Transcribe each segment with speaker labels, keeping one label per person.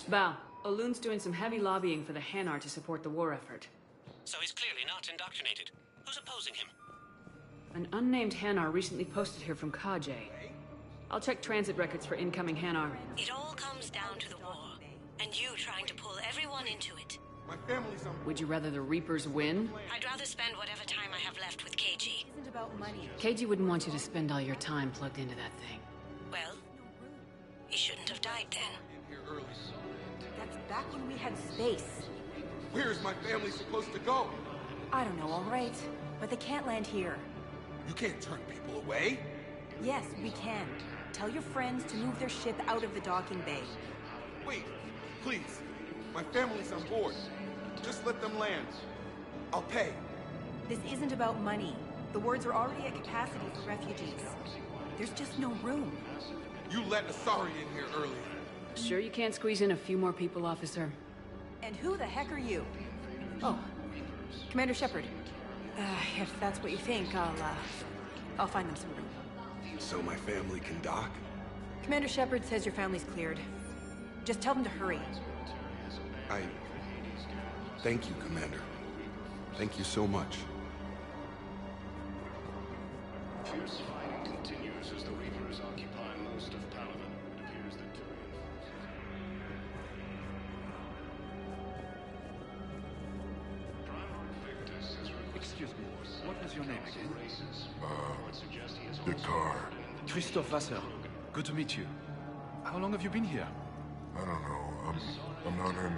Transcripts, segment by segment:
Speaker 1: Val, Olun's doing some heavy lobbying for the Hanar to support the war effort.
Speaker 2: So he's clearly not indoctrinated. Who's opposing him?
Speaker 1: An unnamed Hanar recently posted here from Kajay. I'll check transit records for incoming Hanar.
Speaker 3: It all comes down to the war, and you trying to pull everyone into it.
Speaker 4: My family's on...
Speaker 1: Would you rather the Reapers win?
Speaker 3: I'd rather spend whatever time I have left with KG.
Speaker 5: Isn't about money.
Speaker 1: KG wouldn't want you to spend all your time plugged into that thing.
Speaker 3: Well, he shouldn't have died then.
Speaker 4: here early.
Speaker 5: That's back when we had space.
Speaker 4: Where is my family supposed to go?
Speaker 5: I don't know, all right. But they can't land here.
Speaker 4: You can't turn people away.
Speaker 5: Yes, we can. Tell your friends to move their ship out of the docking bay.
Speaker 4: Wait, please. My family's on board. Just let them land. I'll pay.
Speaker 5: This isn't about money. The wards are already at capacity for refugees. There's just no room.
Speaker 4: You let Asari in here earlier.
Speaker 1: Sure you can't squeeze in a few more people, officer?
Speaker 5: And who the heck are you? Oh, Commander Shepard. If that's what you think, I'll find them some room.
Speaker 4: So my family can dock?
Speaker 5: Commander Shepard says your family's cleared. Just tell them to hurry.
Speaker 4: Thank you, Commander. Thank you so much.
Speaker 6: Fierce fighting continues as the Reapers occupy most of Palaven. It appears that Turian Primarch Victus has requested...
Speaker 7: Excuse me, what was your name again?
Speaker 8: Dakar.
Speaker 7: Christoph Wasser. Good to meet you. How long have you been here?
Speaker 8: I don't know. I'm not in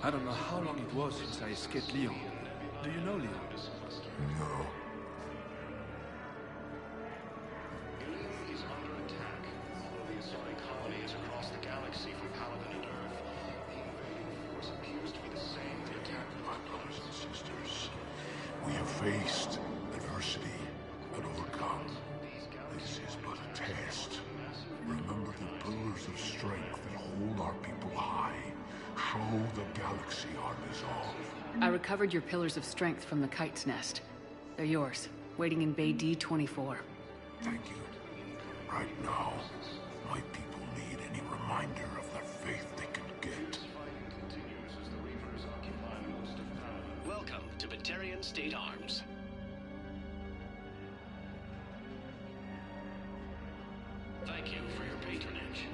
Speaker 7: I don't know how long it was since I escaped Lyon. Do you know Lyon?
Speaker 8: No.
Speaker 6: Ilium is under attack. All of the Asari colonies across the galaxy from Palaven and Earth. The invading force appears to be the same that attacked
Speaker 8: My brothers and sisters, we have faced adversity and overcome. This is but a test. Remember the pillars of strength that hold our people high. Show the galaxy our resolve.
Speaker 1: I recovered your pillars of strength from the Kite's Nest. They're yours, waiting in Bay D-24.
Speaker 8: Thank you. Right now, my people need any reminder of the faith they can get.
Speaker 2: Welcome to Batarian State Arms. Thank you for your patronage.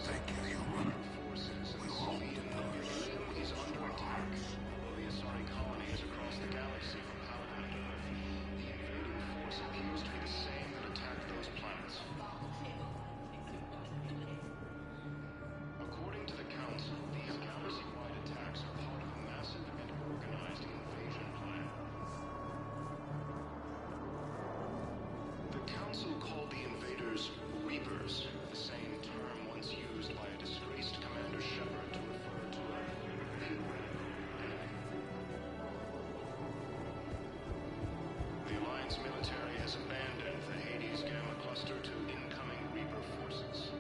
Speaker 8: Thank you, human. We will hold the pillars.
Speaker 6: is under attack. Although the Asari colonies across the galaxy from Palaven and Earth, the invading force appears to be the same that attacked those planets. According to the Council, these galaxy-wide attacks are part of a massive and organized invasion plan. The Council called the invaders Reapers, the same term once used by a disgraced Commander Shepard to refer to a The Alliance military has abandoned the Hades Gamma Cluster to incoming Reaper forces.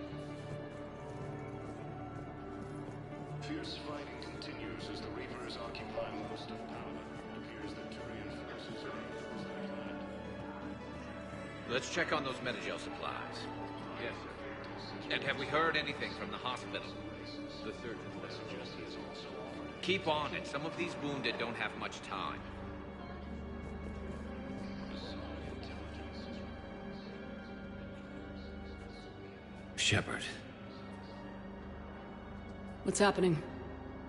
Speaker 6: Fierce fighting continues as the Reapers occupy most of Palaven. It appears that Turian forces are on the planet.
Speaker 9: Let's check on those Metagel supplies. Yes, sir. And have we heard anything from the hospital? The surgeon
Speaker 6: Suggests he has also offered
Speaker 9: keep on it. Some of these wounded don't have much time. Shepard,
Speaker 1: What's happening?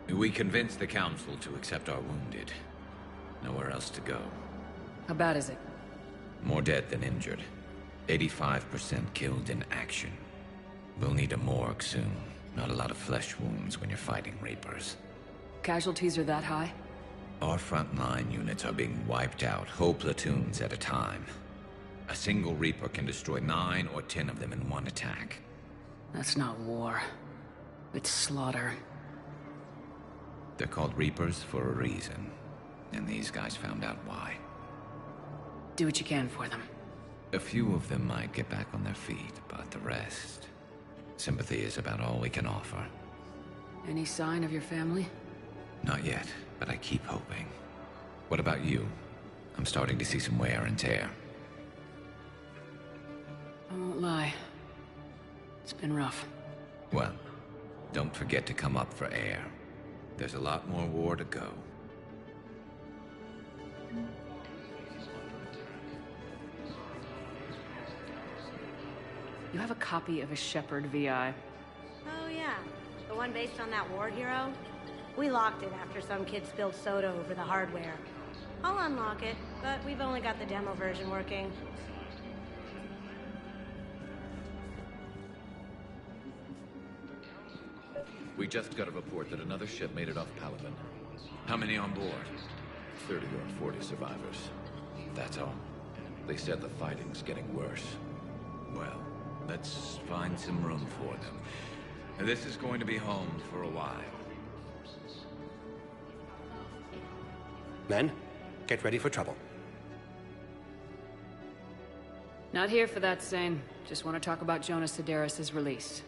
Speaker 9: we convinced the Council to accept our wounded. Nowhere else to go.
Speaker 1: How bad is it?
Speaker 9: More dead than injured. 85% killed in action. We'll need a morgue soon. Not a lot of flesh wounds when you're fighting Reapers.
Speaker 1: Casualties are that high?
Speaker 9: Our frontline units are being wiped out, whole platoons at a time. A single Reaper can destroy 9 or 10 of them in one attack.
Speaker 1: That's not war. It's slaughter.
Speaker 9: They're called Reapers for a reason. And these guys found out why.
Speaker 1: Do what you can for them.
Speaker 9: A few of them might get back on their feet, but the rest... Sympathy is about all we can offer.
Speaker 1: Any sign of your family?
Speaker 9: Not yet. but I keep hoping. What about you? I'm starting to see some wear and tear.
Speaker 1: I won't lie. It's been rough.
Speaker 9: Well, don't forget to come up for air. There's a lot more war to go.
Speaker 1: You have a copy of a Shepard VI.
Speaker 3: Oh yeah, the one based on that war hero? We locked it after some kid spilled soda over the hardware. I'll unlock it, but we've only got the demo version working.
Speaker 9: We just got a report that another ship made it off Palaven. How many on board? 30 or 40 survivors. That's all. They said the fighting's getting worse. Well, let's find some room for them. This is going to be home for a while.
Speaker 10: Men, get ready for trouble.
Speaker 1: Not here for that, Zane. Just want to talk about Jonas Sederis' release.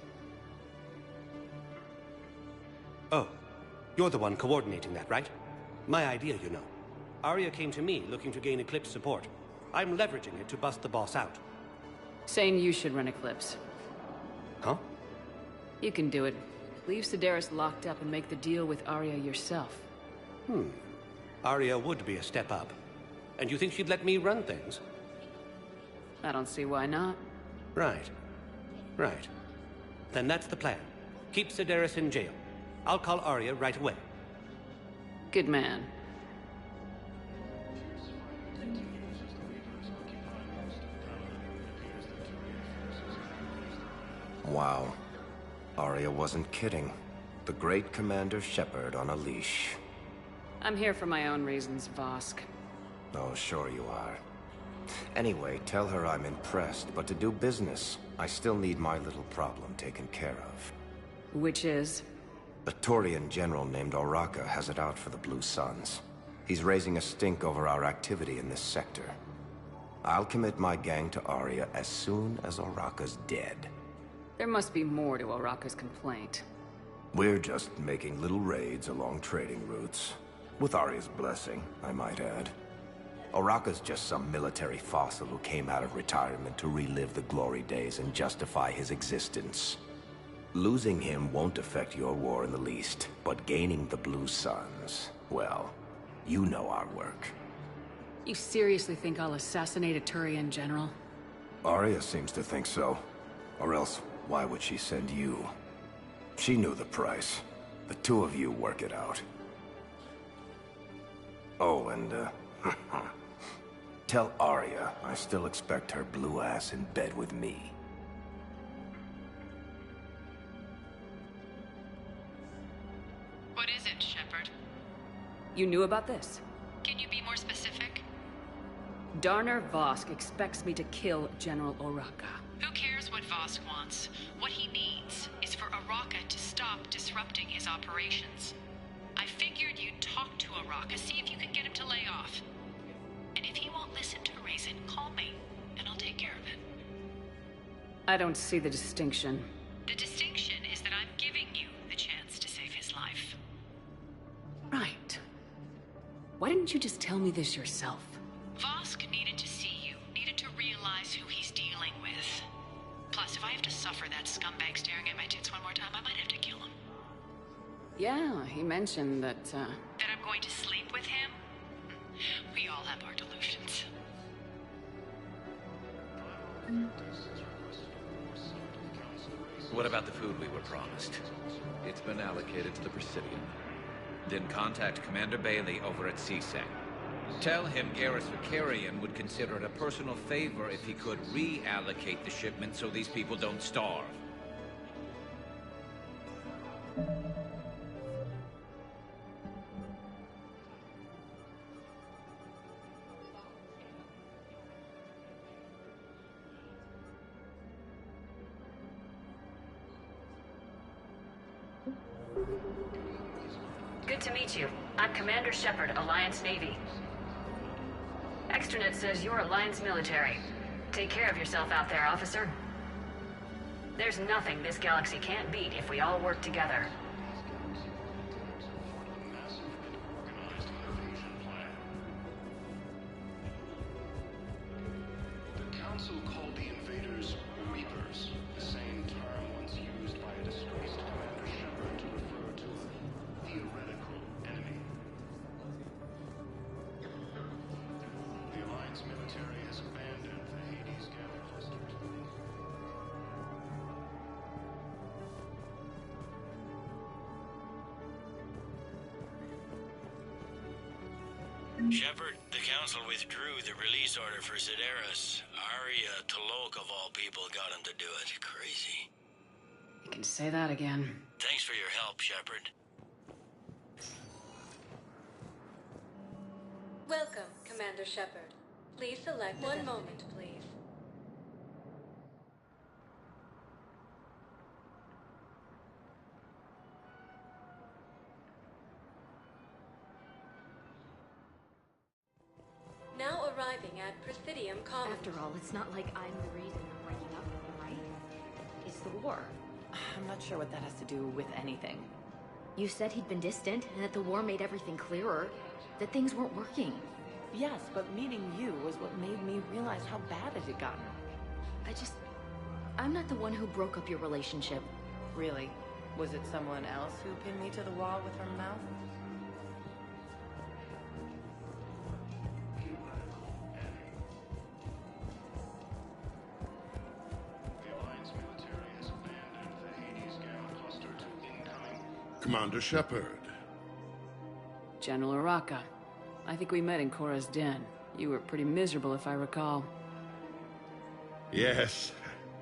Speaker 10: Oh, you're the one coordinating that, right? My idea, you know. Arya came to me looking to gain Eclipse support. I'm leveraging it to bust the boss out.
Speaker 1: Saying you should run Eclipse.
Speaker 10: Huh?
Speaker 1: You can do it. Leave Sederis locked up and make the deal with Arya yourself.
Speaker 10: Arya would be a step up. And you think she'd let me run things?
Speaker 1: I don't see why not.
Speaker 10: Right. Right. Then that's the plan. Keep Sederis in jail. I'll call Arya right away.
Speaker 1: Good man.
Speaker 11: Wow. Arya wasn't kidding. The great Commander Shepard on a leash.
Speaker 1: I'm here for my own reasons, Vosk.
Speaker 11: Oh, sure you are. Anyway, tell her I'm impressed, but to do business, I still need my little problem taken care of.
Speaker 1: Which is?
Speaker 11: A Turian general named Oraka has it out for the Blue Suns. He's raising a stink over our activity in this sector. I'll commit my gang to Arya as soon as Oraka's dead.
Speaker 1: There must be more to Oraka's complaint.
Speaker 11: We're just making little raids along trading routes. With Arya's blessing, I might add. Oraka's just some military fossil who came out of retirement to relive the glory days and justify his existence. Losing him won't affect your war in the least, but gaining the Blue Suns, well, you know our work.
Speaker 1: You seriously think I'll assassinate a Turian general?
Speaker 11: Arya seems to think so. Or else, why would she send you? She knew the price. The two of you work it out. Oh, and, tell Arya I still expect her blue ass in bed with me.
Speaker 12: What is it, Shepard?
Speaker 1: You knew about this?
Speaker 12: Can you be more specific?
Speaker 1: Darner Vosk expects me to kill General Oraka.
Speaker 12: Who cares what Vosk wants? What he needs is for Oraka to stop disrupting his operations. I figured you'd talk to Oraka, see if you can get him to lay off. And if he won't listen to reason, call me, and I'll take care of it.
Speaker 1: I don't see the distinction.
Speaker 12: The distinction is that I'm giving you the chance to save his life.
Speaker 1: Right. Why didn't you just tell me this yourself?
Speaker 12: Vosk needed to see you, needed to realize who he's dealing with. Plus, if I have to suffer that scumbag staring at my tits one more time, I might have to kill him.
Speaker 1: Yeah, he mentioned that,
Speaker 12: That I'm going to sleep with him? We all have our delusions.
Speaker 9: What about the food we were promised? It's been allocated to the Presidium. Then contact Commander Bailey over at CSEC. Tell him Garrus Vakarian would consider it a personal favor if he could reallocate the shipment so these people don't starve.
Speaker 1: Good to meet you. I'm Commander Shepard, Alliance Navy. Extranet says you're Alliance military. Take care of yourself out there, officer. There's nothing this galaxy can't beat if we all work together.
Speaker 13: Shepard, the Council withdrew the release order for Sedaris. Arya T'Loak, of all people, got him to do it. Crazy.
Speaker 1: You can say that again.
Speaker 13: Thanks for your help, Shepard.
Speaker 14: Welcome, Commander Shepard. Please select one moment, please. Now arriving at Presidium Commons.
Speaker 15: After all, it's not like I'm the reason you're breaking up with him, right? It's the war.
Speaker 5: I'm not sure what that has to do with anything.
Speaker 15: You said he'd been distant, and that the war made everything clearer. That things weren't working.
Speaker 5: Yes, but meeting you was what made me realize how bad it had gotten.
Speaker 15: I'm not the one who broke up your relationship.
Speaker 5: Really? Was it someone else who pinned me to the wall with her mouth?
Speaker 8: Commander Shepard.
Speaker 1: General Araka. I think we met in Korra's den. You were pretty miserable, if I recall.
Speaker 8: Yes,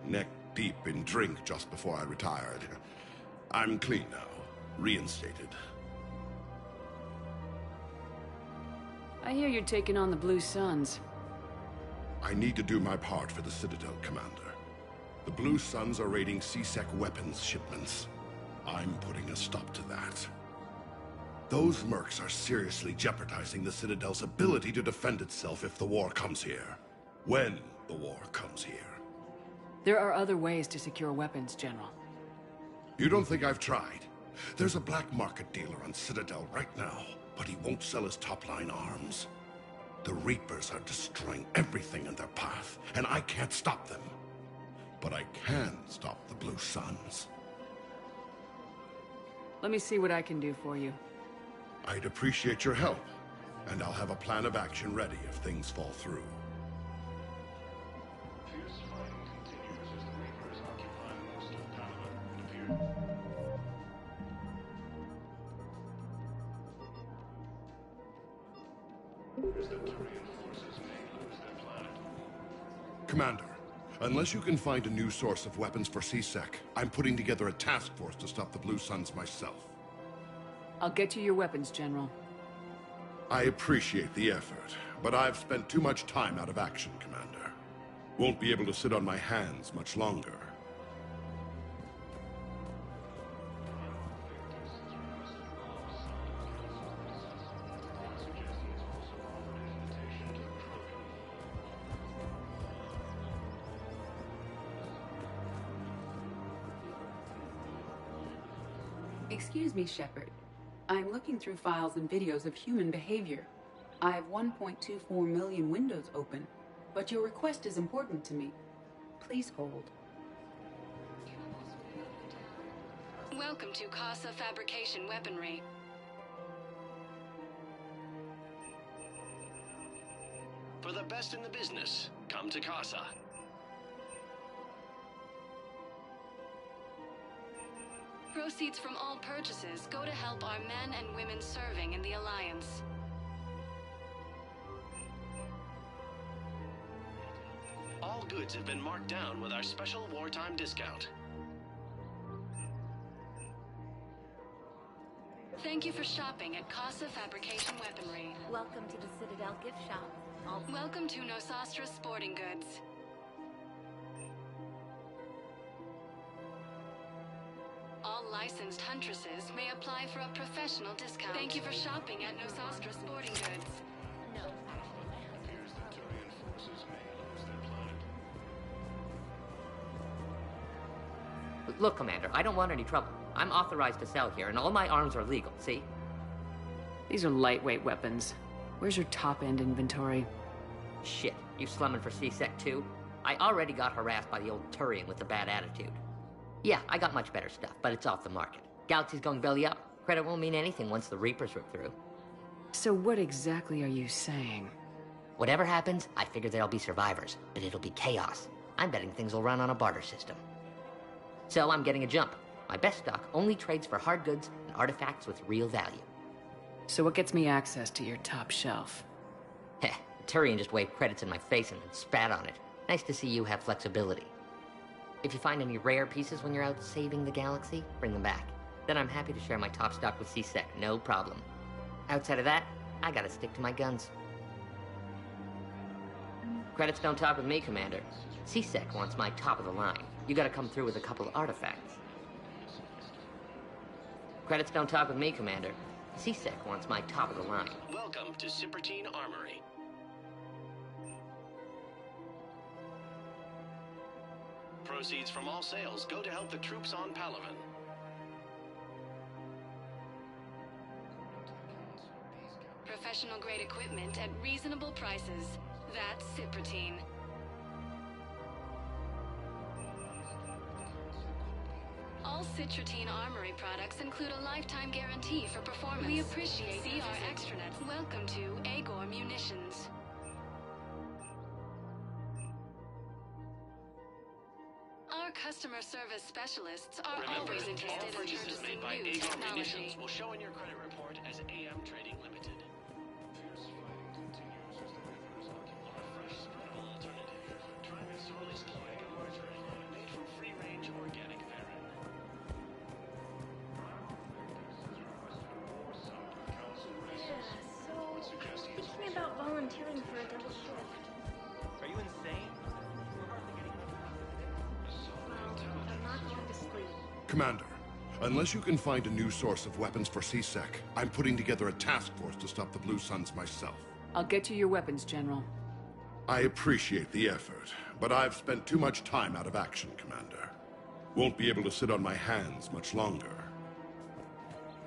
Speaker 8: neck deep in drink just before I retired. I'm clean now, reinstated.
Speaker 1: I hear you're taking on the Blue Suns.
Speaker 8: I need to do my part for the Citadel, Commander. The Blue Suns are raiding C-Sec weapons shipments. I'm putting a stop to that. Those mercs are seriously jeopardizing the Citadel's ability to defend itself if the war comes here. When the war comes here.
Speaker 1: There are other ways to secure weapons, General.
Speaker 8: You don't think I've tried? There's a black market dealer on Citadel right now, but he won't sell his top-line arms. The Reapers are destroying everything in their path, and I can't stop them. But I can stop the Blue Suns.
Speaker 1: Let me see what I can do for you.
Speaker 8: I'd appreciate your help, and I'll have a plan of action ready if things fall through.
Speaker 6: Fierce fighting continues as the Reapers occupy most of Palaven, it appears. As the Turian forces may lose their planet.
Speaker 8: Commander, unless you can find a new source of weapons for C-Sec, I'm putting together a task force to stop the Blue Suns myself.
Speaker 1: I'll get you your weapons, General.
Speaker 8: I appreciate the effort, but I've spent too much time out of action, Commander. Won't be able to sit on my hands much longer.
Speaker 16: Excuse me, Shepard. I'm looking through files and videos of human behavior. I have 1.24 million windows open, but your request is important to me. Please hold.
Speaker 12: Welcome to Casa Fabrication Weaponry.
Speaker 2: For the best in the business, come to Casa.
Speaker 12: Proceeds from all purchases go to help our men and women serving in the Alliance.
Speaker 2: All goods have been marked down with our special wartime discount.
Speaker 12: Thank you for shopping at Casa Fabrication Weaponry.
Speaker 15: Welcome to the Citadel gift shop.
Speaker 12: Welcome to Nosastra Sporting Goods. All licensed huntresses may apply for a professional discount. Thank you for shopping at Nosastra Sporting Goods.
Speaker 6: It appears that Turian forces may lose their planet.
Speaker 17: Look, Commander, I don't want any trouble. I'm authorized to sell here, and all my arms are legal, see?
Speaker 1: These are lightweight weapons. Where's your top-end inventory?
Speaker 17: Shit, you slumming for C-Sec too? I already got harassed by the old Turian with the bad attitude. Yeah, I got much better stuff, but it's off the market. Galaxy's going belly up. Credit won't mean anything once the Reapers rip through.
Speaker 1: So what exactly are you saying?
Speaker 17: Whatever happens, I figure there'll be survivors, but it'll be chaos. I'm betting things will run on a barter system. So I'm getting a jump. My best stock only trades for hard goods and artifacts with real value.
Speaker 1: So what gets me access to your top shelf?
Speaker 17: Heh, Turian just waved credits in my face and then spat on it. Nice to see you have flexibility. If you find any rare pieces when you're out saving the galaxy, bring them back. Then I'm happy to share my top stock with C-Sec, no problem. Outside of that, I gotta stick to my guns. Credits don't talk with me, Commander. C-Sec wants my top of the line. You gotta come through with a couple of artifacts. Credits don't talk with me, Commander. C-Sec wants my top of the line.
Speaker 2: Welcome to Sippertine Armory. Proceeds from all sales go to help the troops on Palaven.
Speaker 18: Professional-grade equipment at reasonable prices. That's Sippertine. All Citratine Armory products include a lifetime guarantee for performance. We appreciate CR Extranet. Welcome to Agor Munitions. Our customer service specialists are always interested in purchasing new technology.
Speaker 2: Will show in your credit report as AM Trading Limited.
Speaker 3: Thinking about volunteering for a double shift.
Speaker 19: Are you insane?
Speaker 3: Well, I'm not going to sleep.
Speaker 8: Commander, unless you can find a new source of weapons for C-Sec, I'm putting together a task force to stop the Blue Suns myself.
Speaker 1: I'll get you your weapons, General.
Speaker 8: I appreciate the effort, but I've spent too much time out of action, Commander. Won't be able to sit on my hands much longer.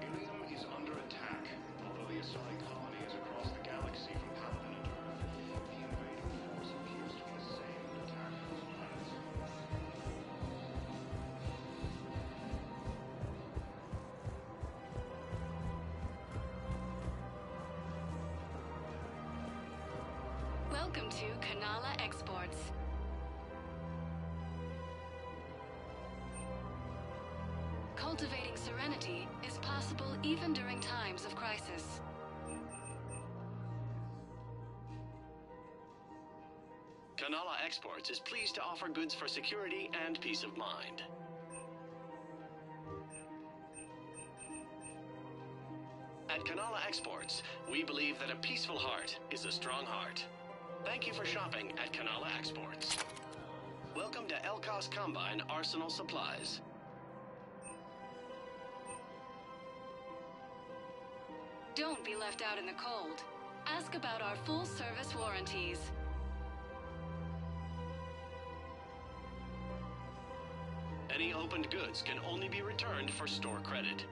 Speaker 6: Ilium is under attack. Although the Asari colony is across the galaxy from Palaven and Earth, the invading force appears to be the same attack on the planets.
Speaker 18: Welcome to Kanala Exports. Cultivating serenity is possible even during times of crisis.
Speaker 2: Kanala Exports is pleased to offer goods for security and peace of mind. At Kanala Exports, we believe that a peaceful heart is a strong heart. Thank you for shopping at Kanala Exports. Welcome to Elkos Combine Arsenal Supplies.
Speaker 18: Don't be left out in the cold. Ask about our full-service warranties.
Speaker 2: Any opened goods can only be returned for store credit.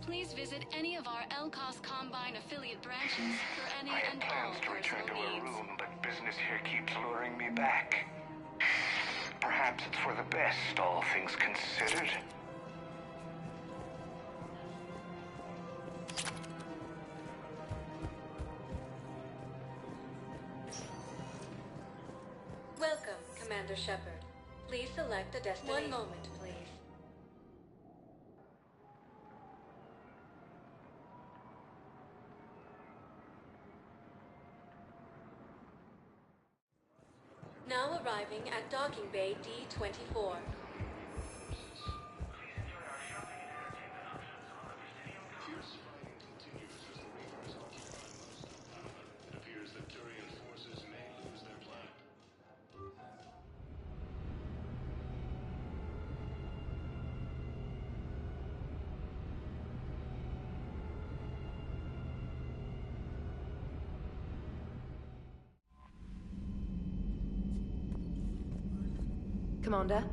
Speaker 18: Please visit any of our Elkos Combine affiliate branches for any
Speaker 20: I
Speaker 18: and
Speaker 20: had
Speaker 18: all
Speaker 20: plans to return
Speaker 18: personal
Speaker 20: to our
Speaker 18: needs.
Speaker 20: room, but business here keeps luring me back. Perhaps it's for the best, all things considered.
Speaker 14: Welcome, Commander Shepard. Please select a destination. 1 moment, please. Now arriving at Docking Bay D-24.
Speaker 6: It appears that Turian forces may lose their planet.
Speaker 5: Commander?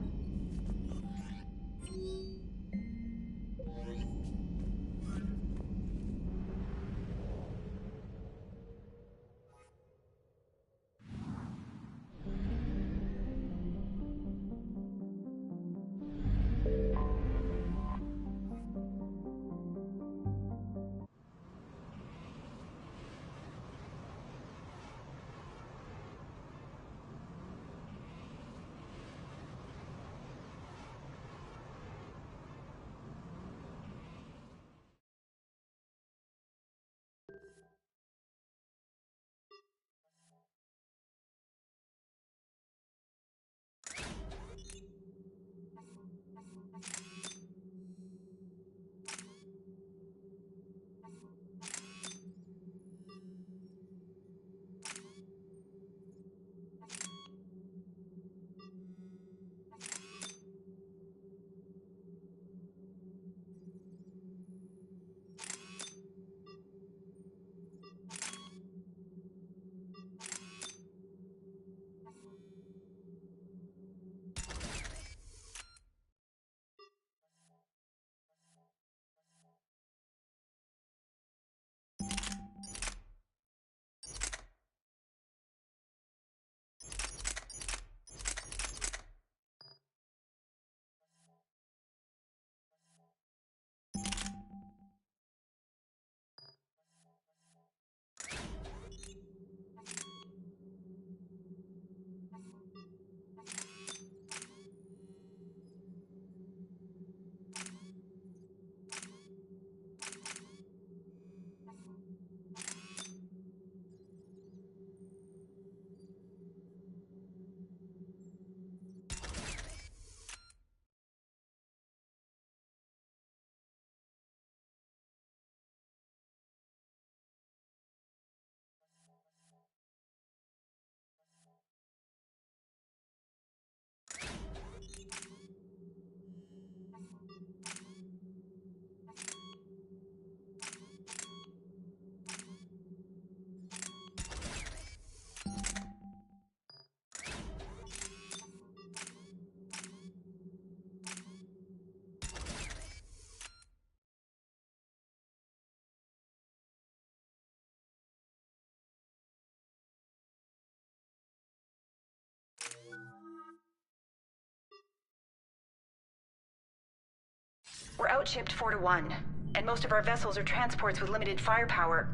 Speaker 5: outshipped 4-1, and most of our vessels are transports with limited firepower.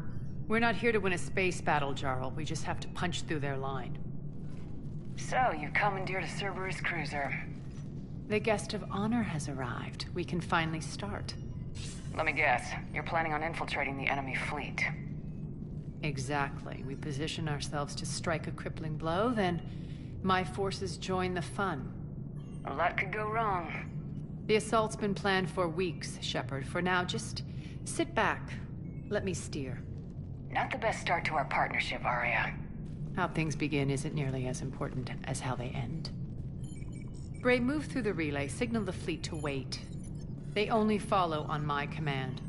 Speaker 1: We're not here to win a space battle, Jarl. We just have to punch through their line.
Speaker 5: So, you commandeered a Cerberus cruiser.
Speaker 1: The guest of honor has arrived. We can finally start.
Speaker 5: Let me guess, you're planning on infiltrating the enemy fleet.
Speaker 1: Exactly. We position ourselves to strike a crippling blow, then my forces join the fun.
Speaker 5: A lot could go wrong.
Speaker 1: The assault's been planned for weeks, Shepard. For now, just sit back. Let me steer.
Speaker 5: Not the best start to our partnership, Arya.
Speaker 1: How things begin isn't nearly as important as how they end. Bray, move through the relay. Signal the fleet to wait. They only follow on my command.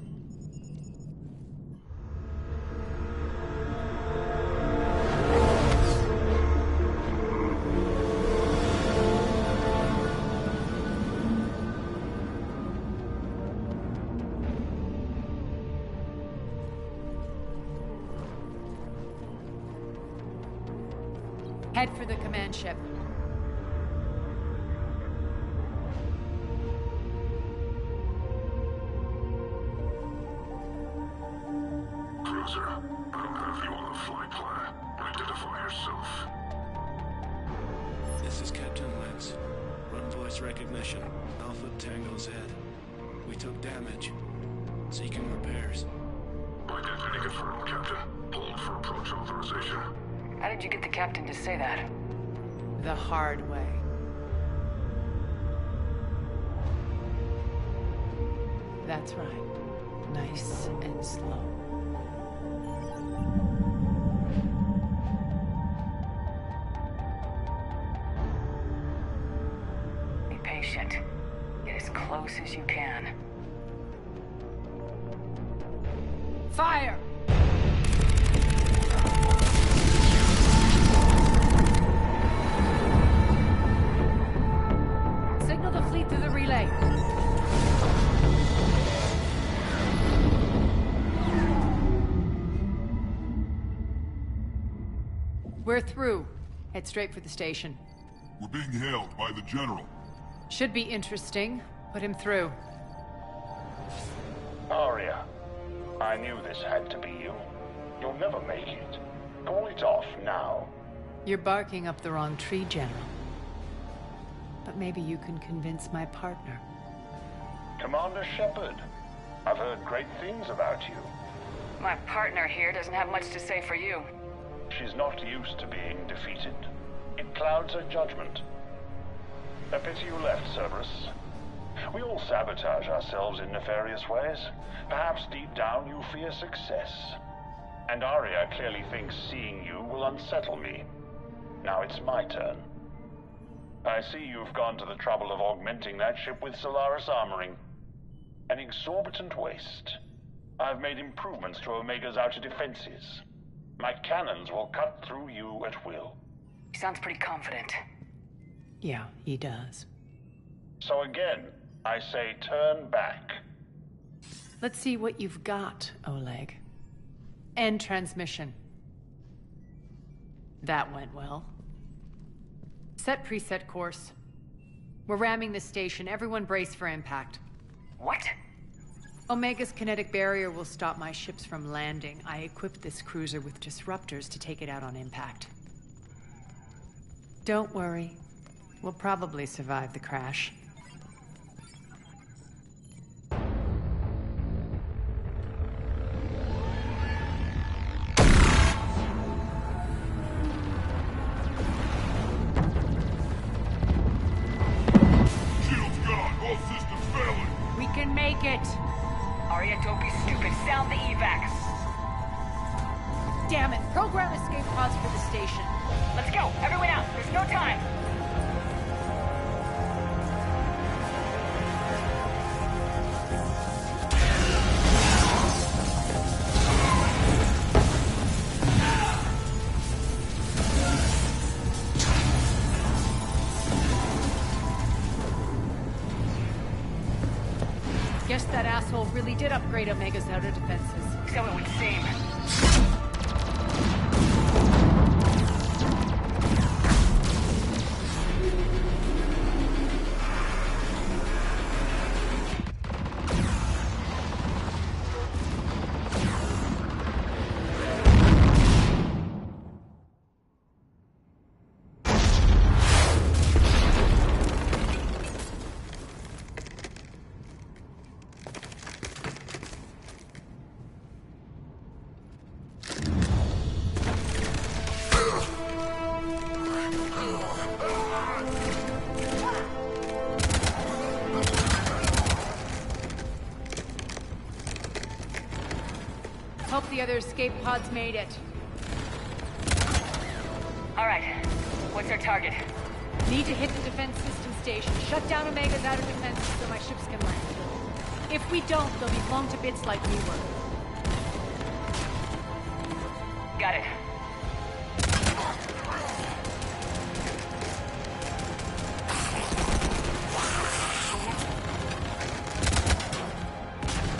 Speaker 1: Head for the command ship.
Speaker 8: Cruiser, I don't have you on the flight plan. Identify yourself.
Speaker 21: This is Captain Lentz. Run voice recognition. Alpha Tango Z. We took damage. Seeking repairs.
Speaker 8: Identity confirmed, Captain. Hold for approach authorization.
Speaker 5: How did you get the captain to say that?
Speaker 1: The hard way. That's right. Nice and slow.
Speaker 5: Be patient. Get as close as you can.
Speaker 1: Fire! Signal the fleet through the relay. We're through. Head straight for the station.
Speaker 8: We're being hailed by the General.
Speaker 1: Should be interesting. Put him through.
Speaker 6: Arya, I knew this had to be you. You'll never make it. Call it off now.
Speaker 1: You're barking up the wrong tree, General. But maybe you can convince my partner.
Speaker 6: Commander Shepard, I've heard great things about you.
Speaker 5: My partner here doesn't have much to say for you.
Speaker 6: She's not used to being defeated. It clouds her judgment. A pity you left, Cerberus. We all sabotage ourselves in nefarious ways. Perhaps deep down you fear success. And Arya clearly thinks seeing you will unsettle me. Now it's my turn. I see you've gone to the trouble of augmenting that ship with Solaris armoring. An exorbitant waste. I've made improvements to Omega's outer defenses. My cannons will cut through you at will.
Speaker 5: He sounds pretty confident.
Speaker 1: Yeah, he does.
Speaker 6: So again, I say turn back.
Speaker 1: Let's see what you've got, Oleg. End transmission. That went well. Set preset course. We're ramming the station. Everyone brace for impact.
Speaker 5: What?
Speaker 1: Omega's kinetic barrier will stop my ships from landing. I equipped this cruiser with disruptors to take it out on impact. Don't worry. We'll probably survive the crash.
Speaker 8: Shields gone. All systems failing.
Speaker 1: We can make it!
Speaker 5: Arya, don't be stupid. Sound the evac.
Speaker 1: Damn it! Program escape pods for the station.
Speaker 5: Let's go. Everyone out. There's no time.
Speaker 1: Guess that asshole really did upgrade Omega's outer defenses.
Speaker 5: So it would seem.
Speaker 1: Hope the other escape pods made it.
Speaker 4: All right. What's our target?
Speaker 1: Need to hit the defense system station. Shut down Omega's outer defenses so my ships can land. If we don't, they'll be blown to bits like we were.
Speaker 4: Got it.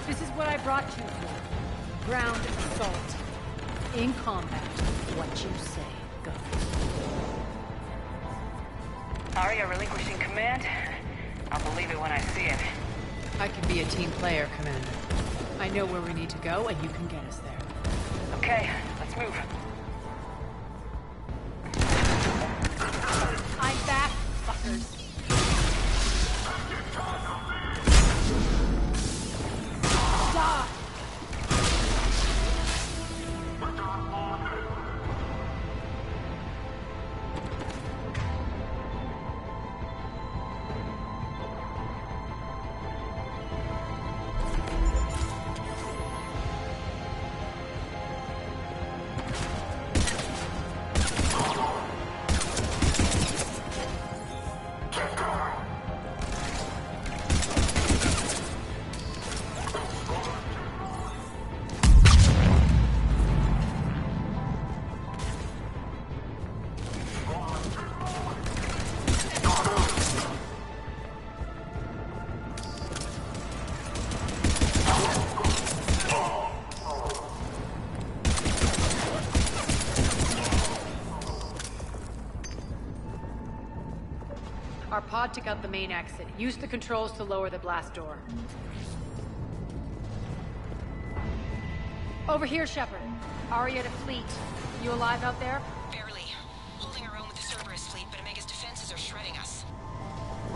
Speaker 1: This is what I brought you for. Ground assault. In combat, what you say goes.
Speaker 4: Arya relinquishing command? I'll believe it when I see it.
Speaker 1: I can be a team player, Commander. I know where we need to go, and you can get us there.
Speaker 4: Okay, let's move.
Speaker 1: I'm back, fuckers. Die! Our pod took out the main exit. Use the controls to lower the blast door. Over here, Shepard. Arya to fleet. You alive out there?
Speaker 5: Barely. Holding our own with the Cerberus fleet, but Omega's defenses are shredding us.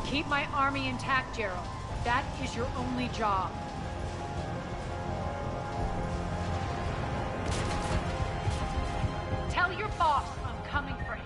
Speaker 1: Keep my army intact, Gerald. That is your only job. Tell your boss I'm coming for him.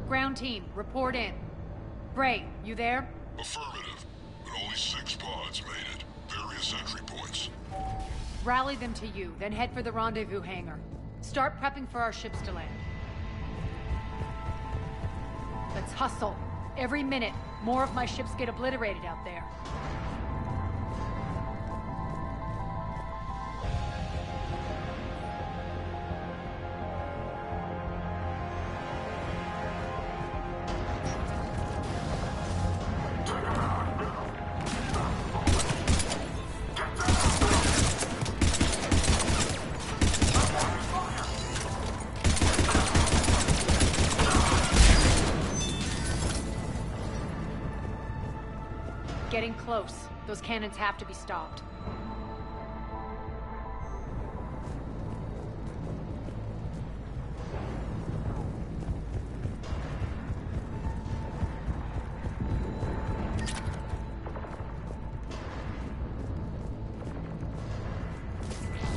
Speaker 1: Ground team, report in. Bray, you there?
Speaker 8: Affirmative, but only 6 pods made it. Various entry points.
Speaker 1: Rally them to you, then head for the rendezvous hangar. Start prepping for our ships to land. Let's hustle. Every minute, more of my ships get obliterated out there. Getting close. Those cannons have to be stopped.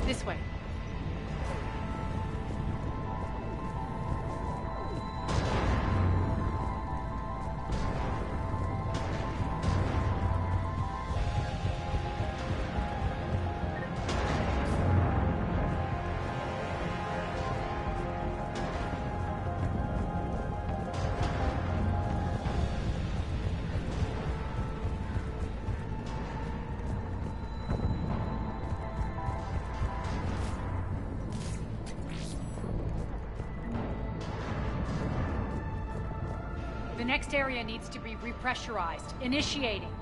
Speaker 1: This way.
Speaker 7: next area needs to be repressurized. Initiating.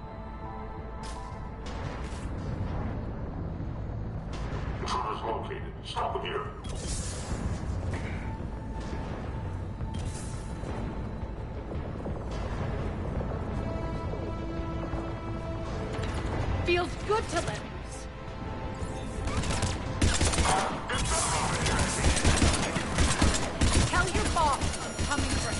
Speaker 8: Intruder's located. Stop them here.
Speaker 7: Feels good to let loose. Tell your boss I'm coming for him.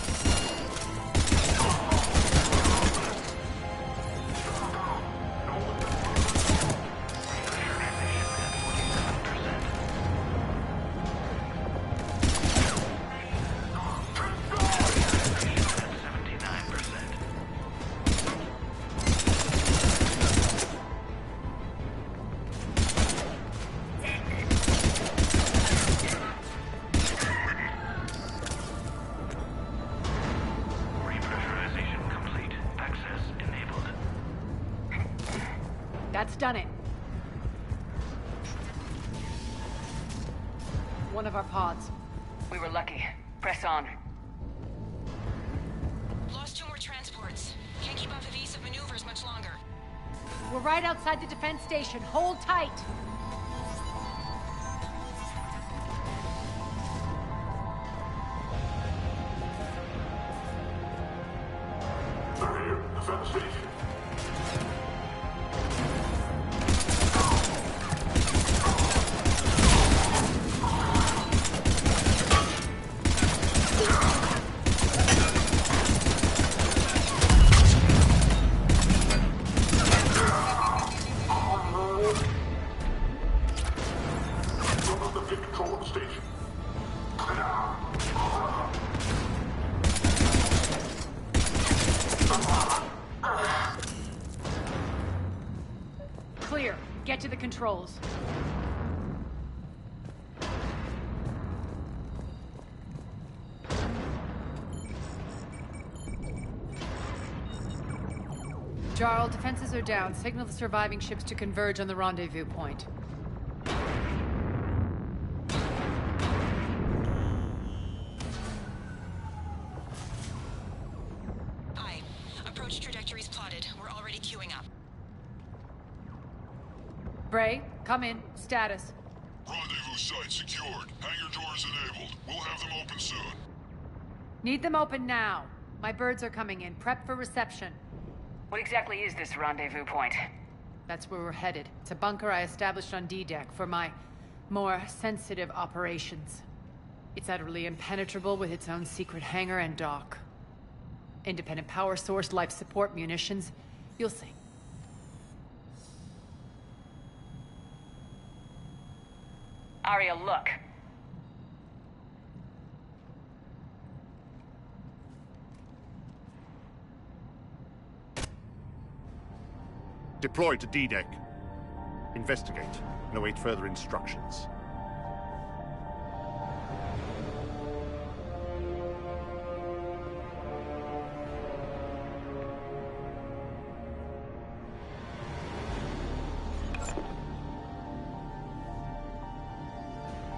Speaker 7: That's done it. One of our pods.
Speaker 4: We were lucky. Press on.
Speaker 12: Lost 2 more transports. Can't keep up evasive maneuvers much longer.
Speaker 7: We're right outside the defense station. Hold tight.
Speaker 8: They're here. Defense station.
Speaker 7: Clear. Get to the controls. Jarl, defenses are down. Signal the surviving ships to converge on the rendezvous point.
Speaker 12: Aye. Approach trajectories plotted. We're already queuing up.
Speaker 7: Bray, come in. Status.
Speaker 8: Rendezvous site secured. Hangar doors enabled. We'll have them open soon.
Speaker 7: Need them open now. My birds are coming in. Prep for reception.
Speaker 4: What exactly is this rendezvous point?
Speaker 7: That's where we're headed. It's a bunker I established on D-Deck for my more sensitive operations. It's utterly impenetrable with its own secret hangar and dock. Independent power source, life support, munitions. You'll see.
Speaker 4: Arya, look.
Speaker 22: Deploy to D-Deck. Investigate and await further instructions.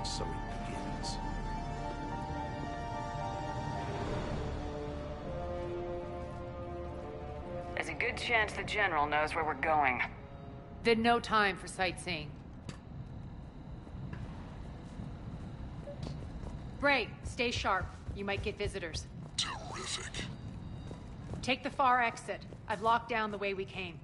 Speaker 22: So it begins.
Speaker 4: There's a good chance the General knows where we're going.
Speaker 7: Then no time for sightseeing. Bray, stay sharp. You might get visitors.
Speaker 8: Terrific.
Speaker 7: Take the far exit. I've locked down the way we came.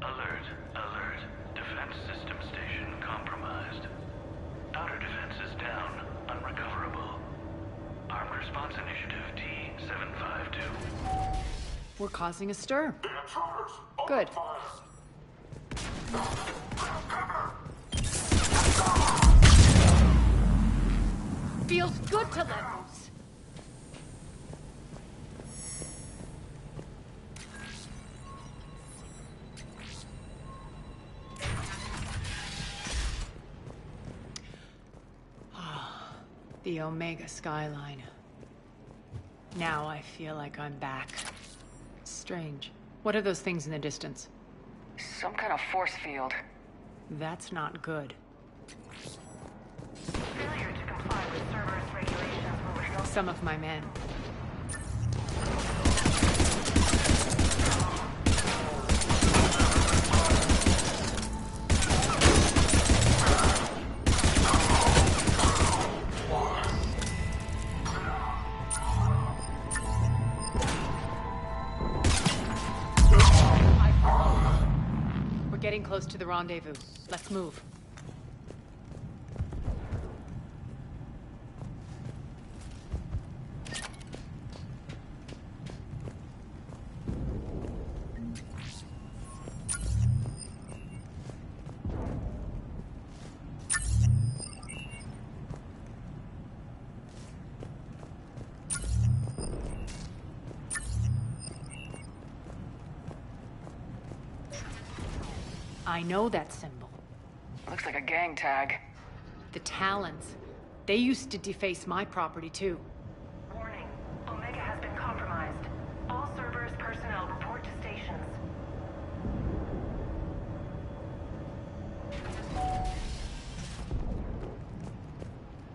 Speaker 23: Alert, alert. Defense system station compromised. Outer defenses down, unrecoverable. Armed Response Initiative T-752.
Speaker 7: We're causing a stir. Good. Feels good to let loose.
Speaker 1: The Omega skyline. Now I feel like I'm back. Strange. What are those things in the distance?
Speaker 4: Some kind of force field.
Speaker 1: That's not good.
Speaker 4: Failure to comply with Cerberus regulations will result.
Speaker 1: Some of my men.
Speaker 7: Getting close to the rendezvous. Let's move. I know that symbol.
Speaker 4: Looks like a gang tag.
Speaker 7: The Talons. They used to deface my property too.
Speaker 4: Warning. Omega has been compromised. All Cerberus personnel report to stations.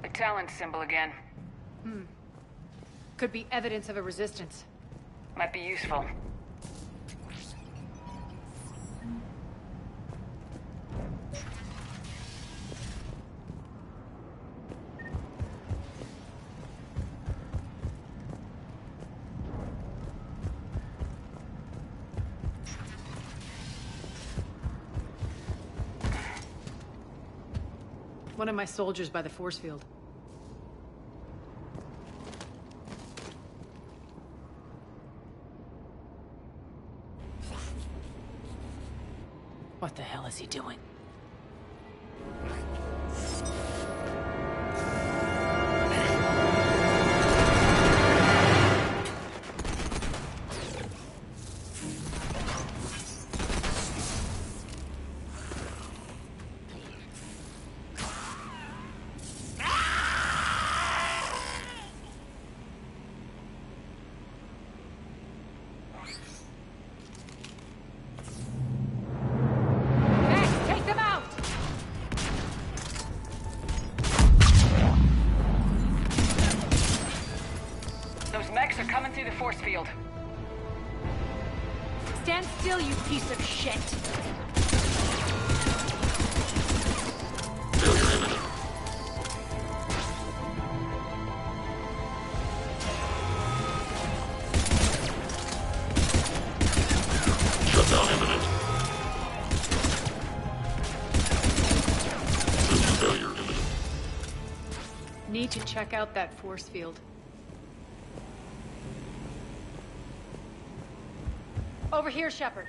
Speaker 4: The Talon symbol again.
Speaker 7: Could be evidence of a resistance.
Speaker 4: Might be useful.
Speaker 7: One of my soldiers by the force field. What the hell is he doing?
Speaker 4: Force field.
Speaker 7: Stand still, you piece of shit!
Speaker 8: Shutdown imminent. System failure imminent.
Speaker 7: Need to check out that force field. Over here, Shepard.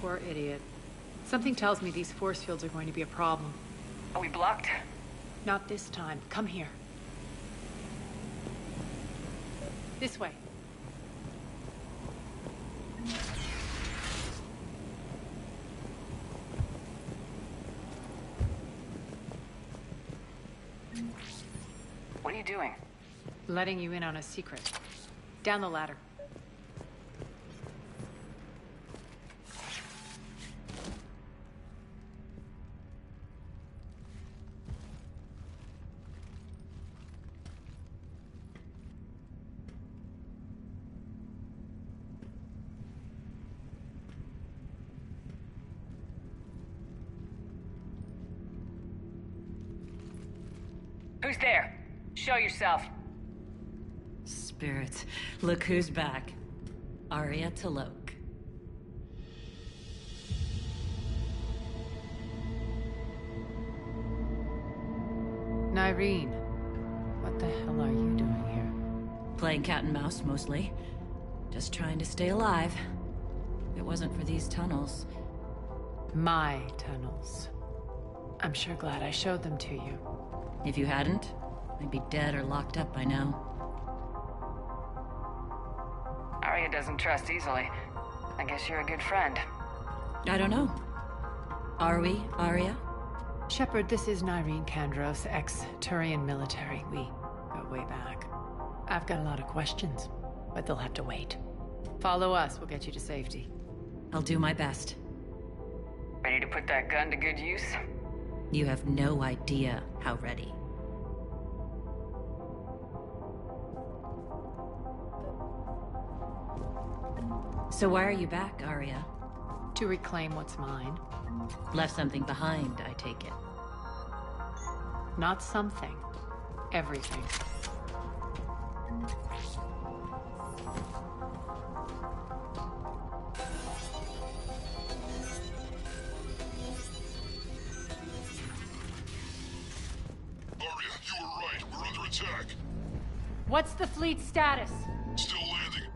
Speaker 7: Poor idiot. Something tells me these force fields are going to be a problem.
Speaker 4: Are we blocked?
Speaker 7: Not this time. Come here. This way.
Speaker 4: What are you doing?
Speaker 7: Letting you in on a secret. Down the ladder.
Speaker 4: Who's there? Show yourself.
Speaker 9: Spirits, look who's back. Arya T'Loak.
Speaker 7: Nyreen, what the hell are you doing here?
Speaker 9: Playing cat and mouse, mostly. Just trying to stay alive. If it wasn't for these tunnels...
Speaker 7: My tunnels. I'm sure glad I showed them to you.
Speaker 9: If you hadn't, I'd be dead or locked up by now.
Speaker 4: Arya doesn't trust easily. I guess you're a good friend.
Speaker 9: I don't know. Are we, Arya?
Speaker 1: Shepard, this is Nyreen Kandros, ex-Turian military. We go way back. I've got a lot of questions, but they'll have to wait. Follow us, we'll get you to safety.
Speaker 9: I'll do my best.
Speaker 10: Ready to put that gun to good use?
Speaker 9: You have no idea how ready. So why are you back, Arya?
Speaker 1: To reclaim what's mine.
Speaker 9: Left something behind, I take it.
Speaker 1: Not something. Everything.
Speaker 8: Arya, you were right. We're under attack.
Speaker 1: What's the fleet's status?
Speaker 8: Still landing.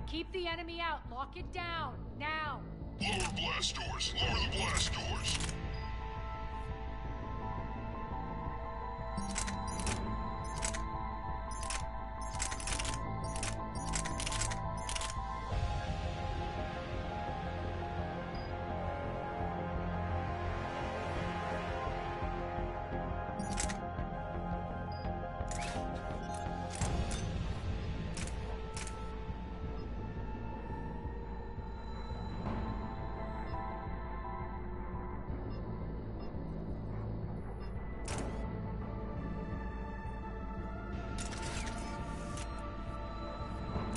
Speaker 1: Keep the enemy out. Lock it down. Now.
Speaker 8: Lower blast doors. Lower the blast doors.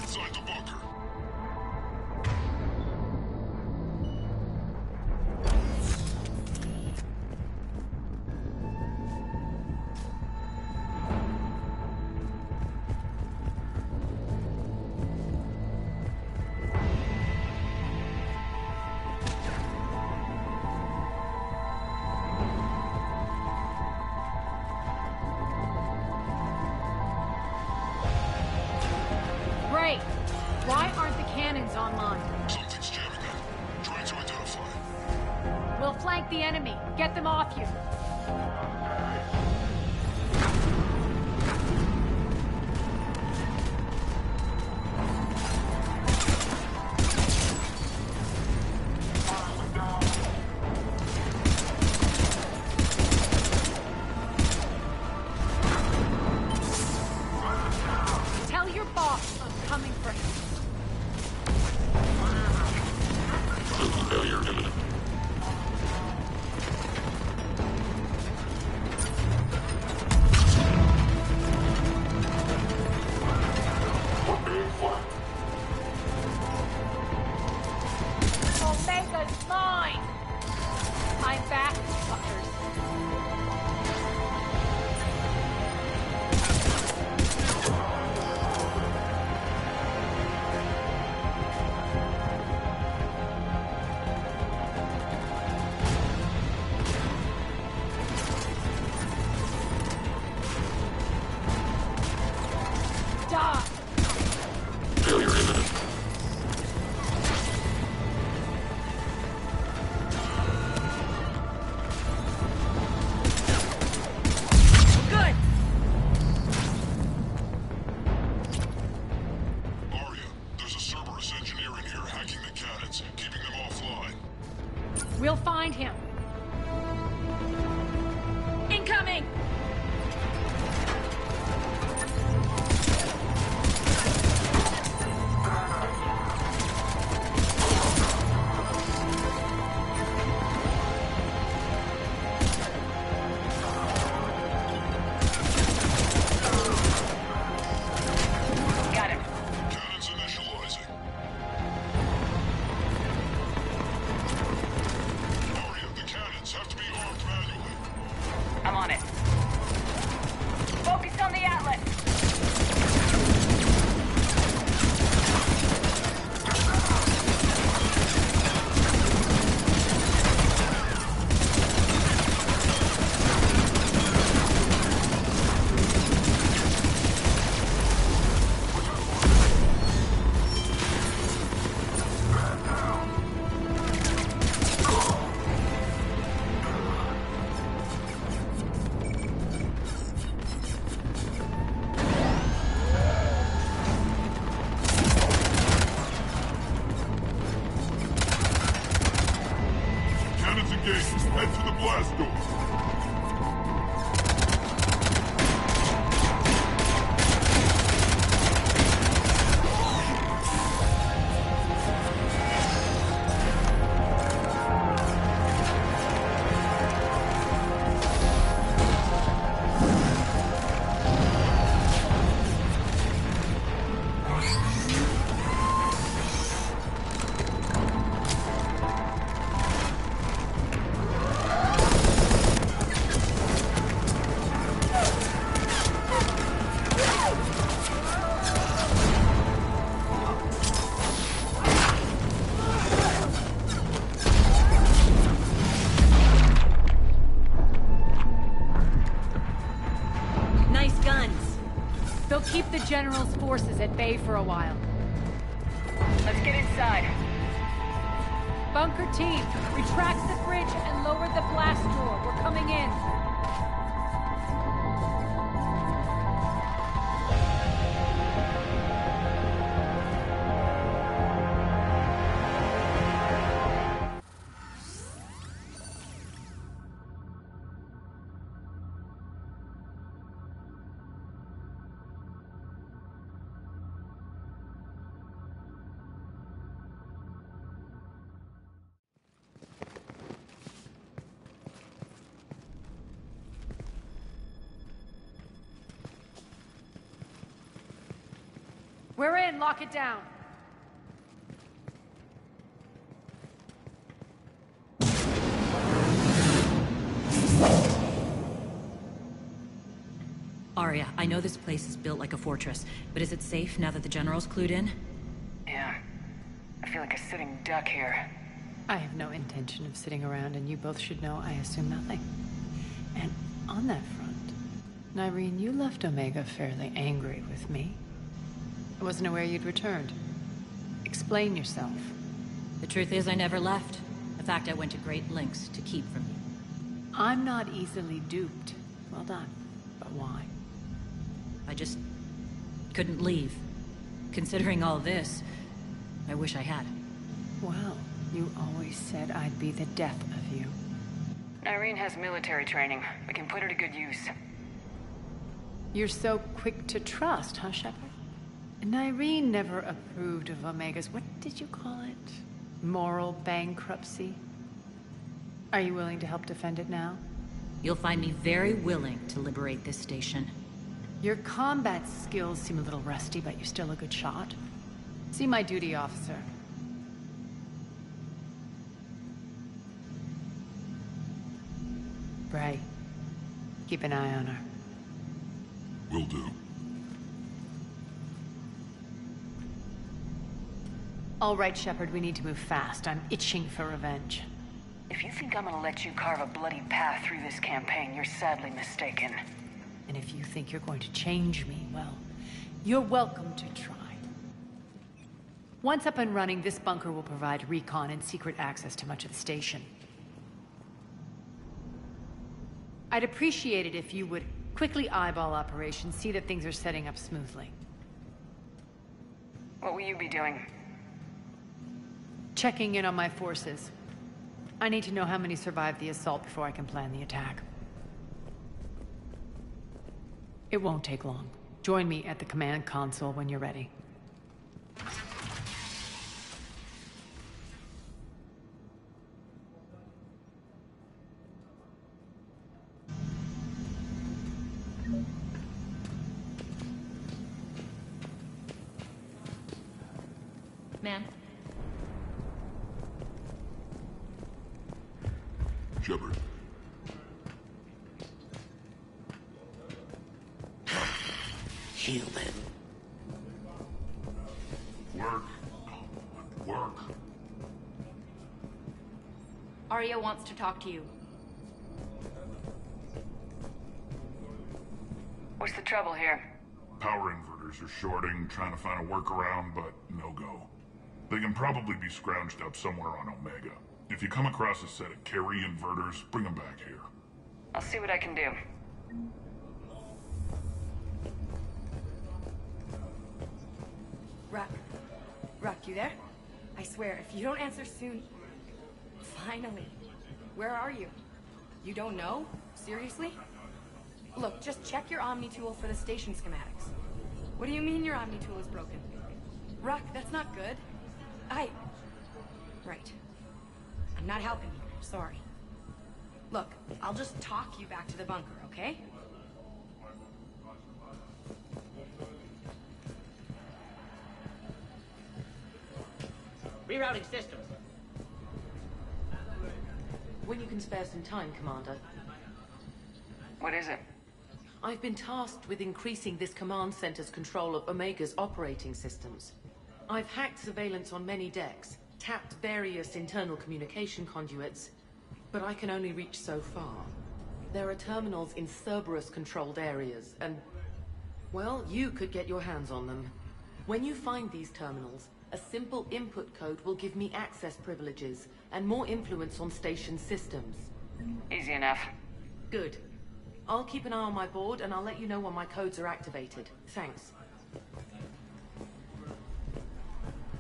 Speaker 8: Inside the bunker.
Speaker 1: Great. Why aren't the cannons online?
Speaker 8: Something's jamming them. Trying to identify.
Speaker 1: We'll flank the enemy. Get them off you. Tell your boss I'm coming for him.
Speaker 8: Failure imminent.
Speaker 1: Omega's mine! I'm back, fuckers. Die!
Speaker 8: Failure imminent.
Speaker 1: Good!
Speaker 8: Arya, there's a Cerberus engineer in here hacking the cannons, keeping them offline.
Speaker 1: We'll find him. Incoming!
Speaker 10: Got him.
Speaker 8: Cannons initializing. Arya, the engage. Head to the blast door.
Speaker 7: Keep the General's forces at bay for a while.
Speaker 10: Let's get inside.
Speaker 7: Bunker team, retract the bridge and lower the blast door. We're coming in. We're in. Lock it down.
Speaker 9: Arya, I know this place is built like a fortress, but is it safe now that the General's clued in?
Speaker 10: Yeah. I feel like a sitting duck here.
Speaker 7: I have no intention of sitting around, and you both should know I assume nothing. And on that front, Nyreen, you left Omega fairly angry with me. I wasn't aware you'd returned. Explain yourself.
Speaker 9: The truth is I never left. In fact, I went to great lengths to keep from you.
Speaker 7: I'm not easily duped. Well done. But why?
Speaker 9: I just couldn't leave. Considering all this, I wish I had.
Speaker 7: Well, you always said I'd be the death of you.
Speaker 10: Nyreen has military training. We can put her to good use.
Speaker 7: You're so quick to trust, huh, Shepard? Nyreen never approved of Omega's, what did you call it? Moral bankruptcy? Are you willing to help defend it now?
Speaker 9: You'll find me very willing to liberate this station.
Speaker 7: Your combat skills seem a little rusty, but you're still a good shot. See my duty officer. Bray, keep an eye on her.
Speaker 8: Will do.
Speaker 7: All right, Shepard, we need to move fast. I'm itching for revenge.
Speaker 10: If you think I'm gonna let you carve a bloody path through this campaign, you're sadly mistaken.
Speaker 7: And if you think you're going to change me, well, you're welcome to try. Once up and running, this bunker will provide recon and secret access to much of the station. I'd appreciate it if you would quickly eyeball operations, see that things are setting up smoothly.
Speaker 10: What will you be doing?
Speaker 7: Checking in on my forces. I need to know how many survived the assault before I can plan the attack. It won't take long. Join me at the command console when you're ready.
Speaker 9: Ma'am?
Speaker 8: Shepard.
Speaker 11: Human.
Speaker 8: Work. Work.
Speaker 15: Arya wants to talk to you.
Speaker 10: What's the trouble here?
Speaker 8: Power inverters are shorting, trying to find a workaround, but no go. They can probably be scrounged up somewhere on Omega. If you come across a set of carry inverters, bring them back here.
Speaker 10: I'll see what I can do.
Speaker 5: Rock, you there? I swear, if you don't answer soon... Finally. Where are you? You don't know? Seriously? Look, just check your Omni tool for the station schematics. What do you mean your Omni tool is broken? Rock, that's not good. Right. I'm not helping you. Sorry. Look, I'll just talk you back to the bunker, okay?
Speaker 13: Rerouting systems.
Speaker 16: When you can spare some time, Commander.
Speaker 10: What is it?
Speaker 16: I've been tasked with increasing this command center's control of Omega's operating systems. I've hacked surveillance on many decks, tapped various internal communication conduits, but I can only reach so far. There are terminals in Cerberus-controlled areas, and, well, you could get your hands on them. When you find these terminals, a simple input code will give me access privileges and more influence on station systems.
Speaker 10: Easy enough.
Speaker 16: Good. I'll keep an eye on my board, and I'll let you know when my codes are activated. Thanks.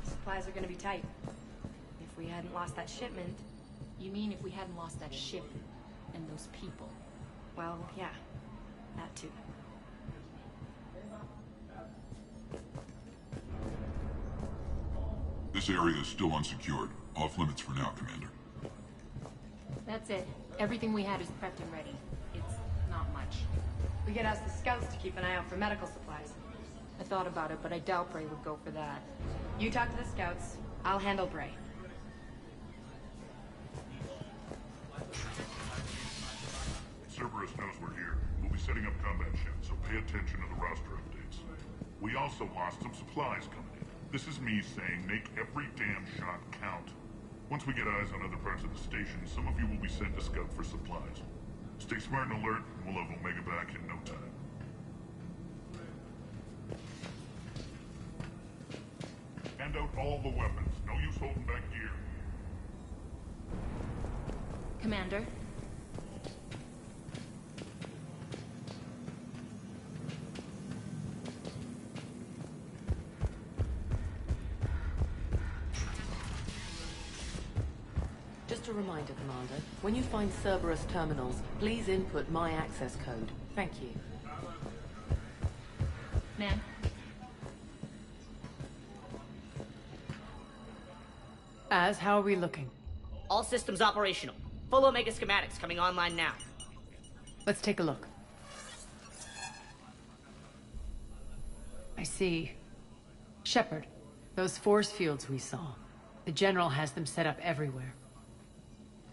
Speaker 5: Supplies are gonna be tight. If we hadn't lost that shipment...
Speaker 15: You mean if we hadn't lost that ship and those people?
Speaker 5: Well, yeah. That too.
Speaker 8: This area is still unsecured. Off limits for now, Commander.
Speaker 15: That's it. Everything we had is prepped and ready. It's not much.
Speaker 5: We could ask the scouts to keep an eye out for medical supplies.
Speaker 15: I thought about it, but I doubt Bray would go for that.
Speaker 5: You talk to the scouts. I'll handle Bray.
Speaker 8: Cerberus knows we're here. We'll be setting up combat ships, so pay attention to the roster updates. We also lost some supplies coming in. This is me saying make every damn shot count. Once we get eyes on other parts of the station, some of you will be sent to scout for supplies. Stay smart and alert, and we'll have Omega back in no time. Hand out all the weapons. No use holding back gear.
Speaker 15: Commander?
Speaker 16: Just a reminder, Commander. When you find Cerberus terminals, please input my access code. Thank you.
Speaker 15: Man.
Speaker 1: How are we looking?
Speaker 13: All systems operational. Full Omega schematics coming online now.
Speaker 1: Let's take a look. I see. Shepard, those force fields we saw. The General has them set up everywhere.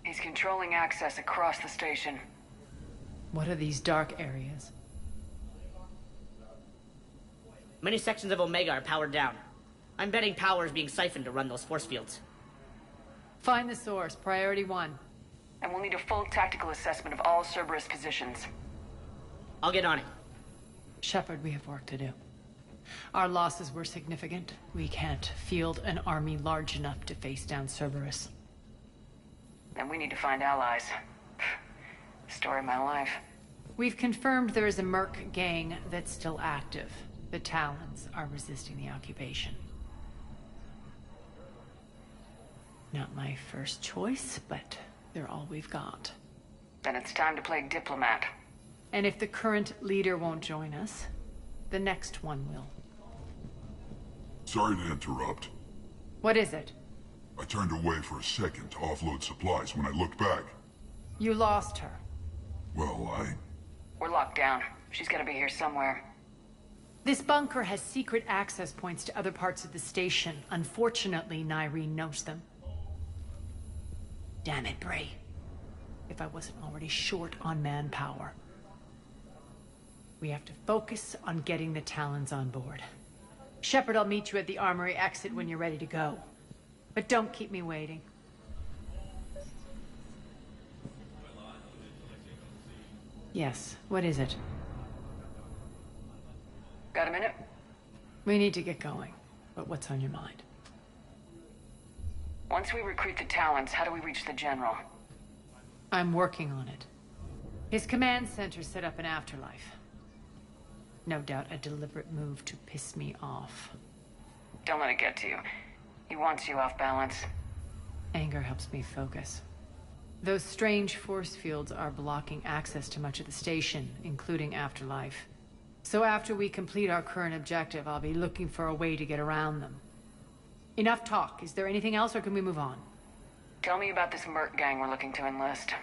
Speaker 10: He's controlling access across the station.
Speaker 1: What are these dark areas?
Speaker 13: Many sections of Omega are powered down. I'm betting power is being siphoned to run those force fields.
Speaker 1: Find the source, priority 1.
Speaker 10: And we'll need a full tactical assessment of all Cerberus positions.
Speaker 13: I'll get on it.
Speaker 1: Shepard, we have work to do. Our losses were significant. We can't field an army large enough to face down Cerberus.
Speaker 10: Then we need to find allies. Story of my life.
Speaker 1: We've confirmed there is a merc gang that's still active. The Talons are resisting the occupation. Not my first choice, but they're all we've got.
Speaker 10: Then it's time to play diplomat.
Speaker 1: And if the current leader won't join us, the next one will.
Speaker 8: Sorry to interrupt.
Speaker 1: What is it?
Speaker 8: I turned away for a second to offload supplies. When I looked back...
Speaker 1: You lost her.
Speaker 8: Well,
Speaker 10: We're locked down. She's gotta be here somewhere.
Speaker 1: This bunker has secret access points to other parts of the station. Unfortunately, Nyreen knows them. Damn it, Bray. If I wasn't already short on manpower. We have to focus on getting the Talons on board. Shepard, I'll meet you at the armory exit when you're ready to go. But don't keep me waiting. Yes, what is it?
Speaker 10: Got a minute?
Speaker 1: We need to get going. But what's on your mind?
Speaker 10: Once we recruit the Talons, how do we reach the General?
Speaker 1: I'm working on it. His command center set up an afterlife. No doubt a deliberate move to piss me off.
Speaker 10: Don't let it get to you. He wants you off balance.
Speaker 1: Anger helps me focus. Those strange force fields are blocking access to much of the station, including Afterlife. So after we complete our current objective, I'll be looking for a way to get around them. Enough talk. Is there anything else, or can we move on?
Speaker 10: Tell me about this Merc gang we're looking to enlist.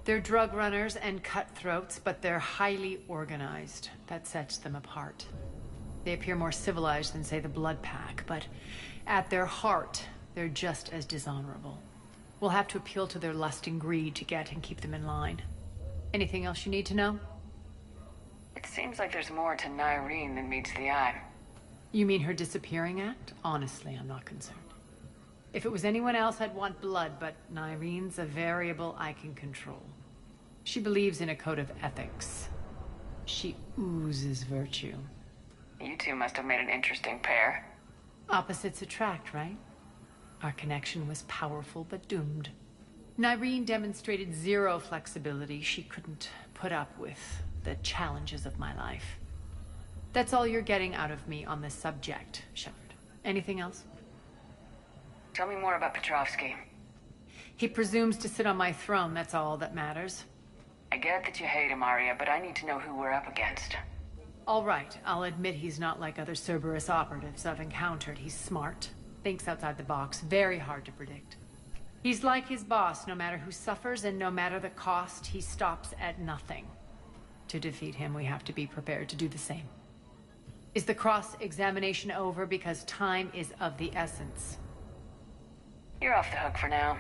Speaker 1: They're drug runners and cutthroats, but they're highly organized. That sets them apart. They appear more civilized than, say, the Blood Pack, but at their heart, they're just as dishonorable. We'll have to appeal to their lust and greed to get and keep them in line. Anything else you need to know?
Speaker 10: It seems like there's more to Nyreen than meets the eye.
Speaker 1: You mean her disappearing act? Honestly, I'm not concerned. If it was anyone else, I'd want blood, but Nyreen's a variable I can control. She believes in a code of ethics. She oozes virtue.
Speaker 10: You two must have made an interesting pair.
Speaker 1: Opposites attract, right? Our connection was powerful but doomed. Nyreen demonstrated zero flexibility. She couldn't put up with the challenges of my life. That's all you're getting out of me on this subject, Shepard. Anything else?
Speaker 10: Tell me more about Petrovsky.
Speaker 1: He presumes to sit on my throne, that's all that matters.
Speaker 10: I get that you hate him, Aria, but I need to know who we're up against.
Speaker 1: All right, I'll admit he's not like other Cerberus operatives I've encountered. He's smart, thinks outside the box, very hard to predict. He's like his boss, no matter who suffers and no matter the cost, he stops at nothing. To defeat him, we have to be prepared to do the same. Is the cross-examination over? Because time is of the essence.
Speaker 10: You're off the hook for now.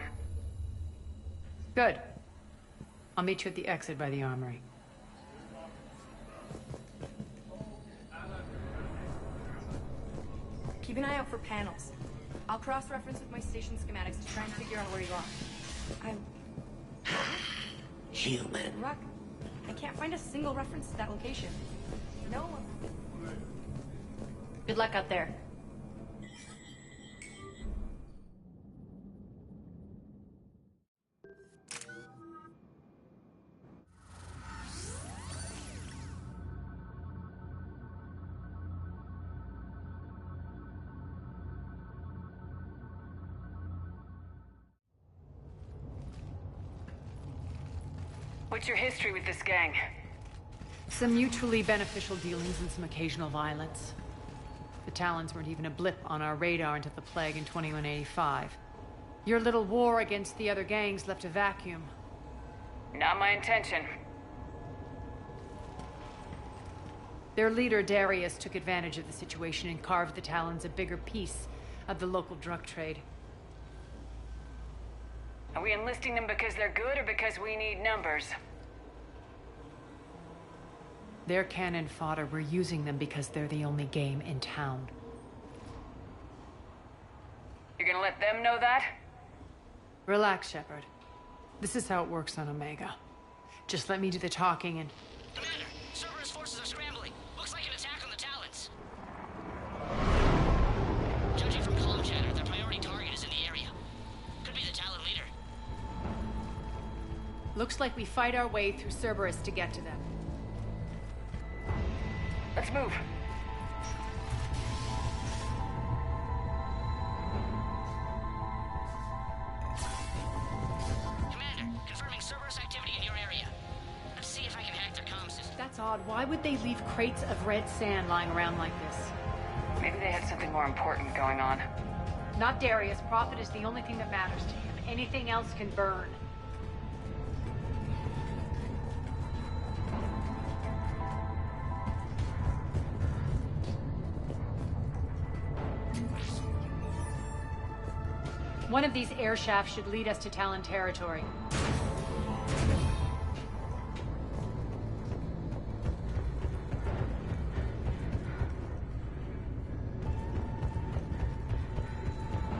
Speaker 1: Good. I'll meet you at the exit by the armory.
Speaker 5: Keep an eye out for panels. I'll cross-reference with my station schematics to try and figure out where you are.
Speaker 11: Human.
Speaker 5: Rock, I can't find a single reference to that location. No one. Good luck out there.
Speaker 10: What's your history with this gang?
Speaker 1: Some mutually beneficial dealings and some occasional violence. The Talons weren't even a blip on our radar until the Plague in 2185. Your little war against the other gangs left a vacuum.
Speaker 10: Not my intention.
Speaker 1: Their leader, Darius, took advantage of the situation and carved the Talons a bigger piece of the local drug trade.
Speaker 10: Are we enlisting them because they're good or because we need numbers?
Speaker 1: They're cannon fodder. We're using them because they're the only game in town.
Speaker 10: You're gonna let them know that?
Speaker 1: Relax, Shepard. This is how it works on Omega. Just let me do the talking and...
Speaker 13: Commander, Cerberus forces are scrambling. Looks like an attack on the Talons. Judging from comm chatter, their priority target is in the area. Could be the Talon leader.
Speaker 1: Looks like we fight our way through Cerberus to get to them.
Speaker 10: Let's move.
Speaker 13: Commander, confirming Cerberus activity in your area. Let's see if I can hack their comm system.
Speaker 1: That's odd. Why would they leave crates of red sand lying around like this?
Speaker 10: Maybe they had something more important going on.
Speaker 1: Not Darius. Profit is the only thing that matters to him. Anything else can burn. One of these air shafts should lead us to Talon territory.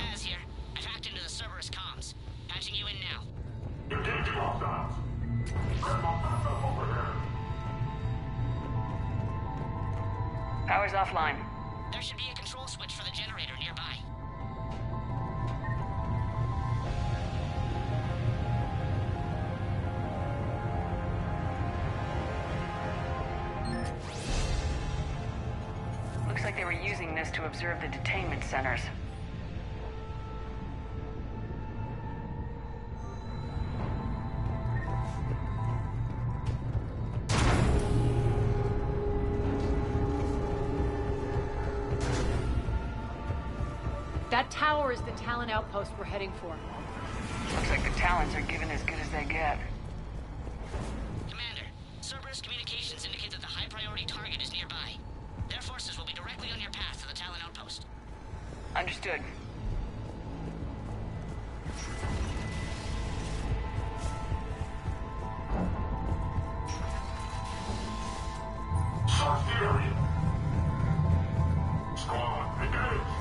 Speaker 13: Az here. I've hacked into the Cerberus comms. Patching you in now.
Speaker 10: Power's offline.
Speaker 13: There should be a control switch for the generator nearby.
Speaker 10: Looks like they were using this to observe the detainment centers.
Speaker 1: That tower is the Talon outpost we're heading for.
Speaker 10: Looks like the Talons are giving as good as they get.
Speaker 13: Commander, Cerberus communications indicate that the high-priority target is nearby. Their forces will be directly on your path to the Talon outpost.
Speaker 10: Understood.
Speaker 8: Sarkarian. Squad, engage!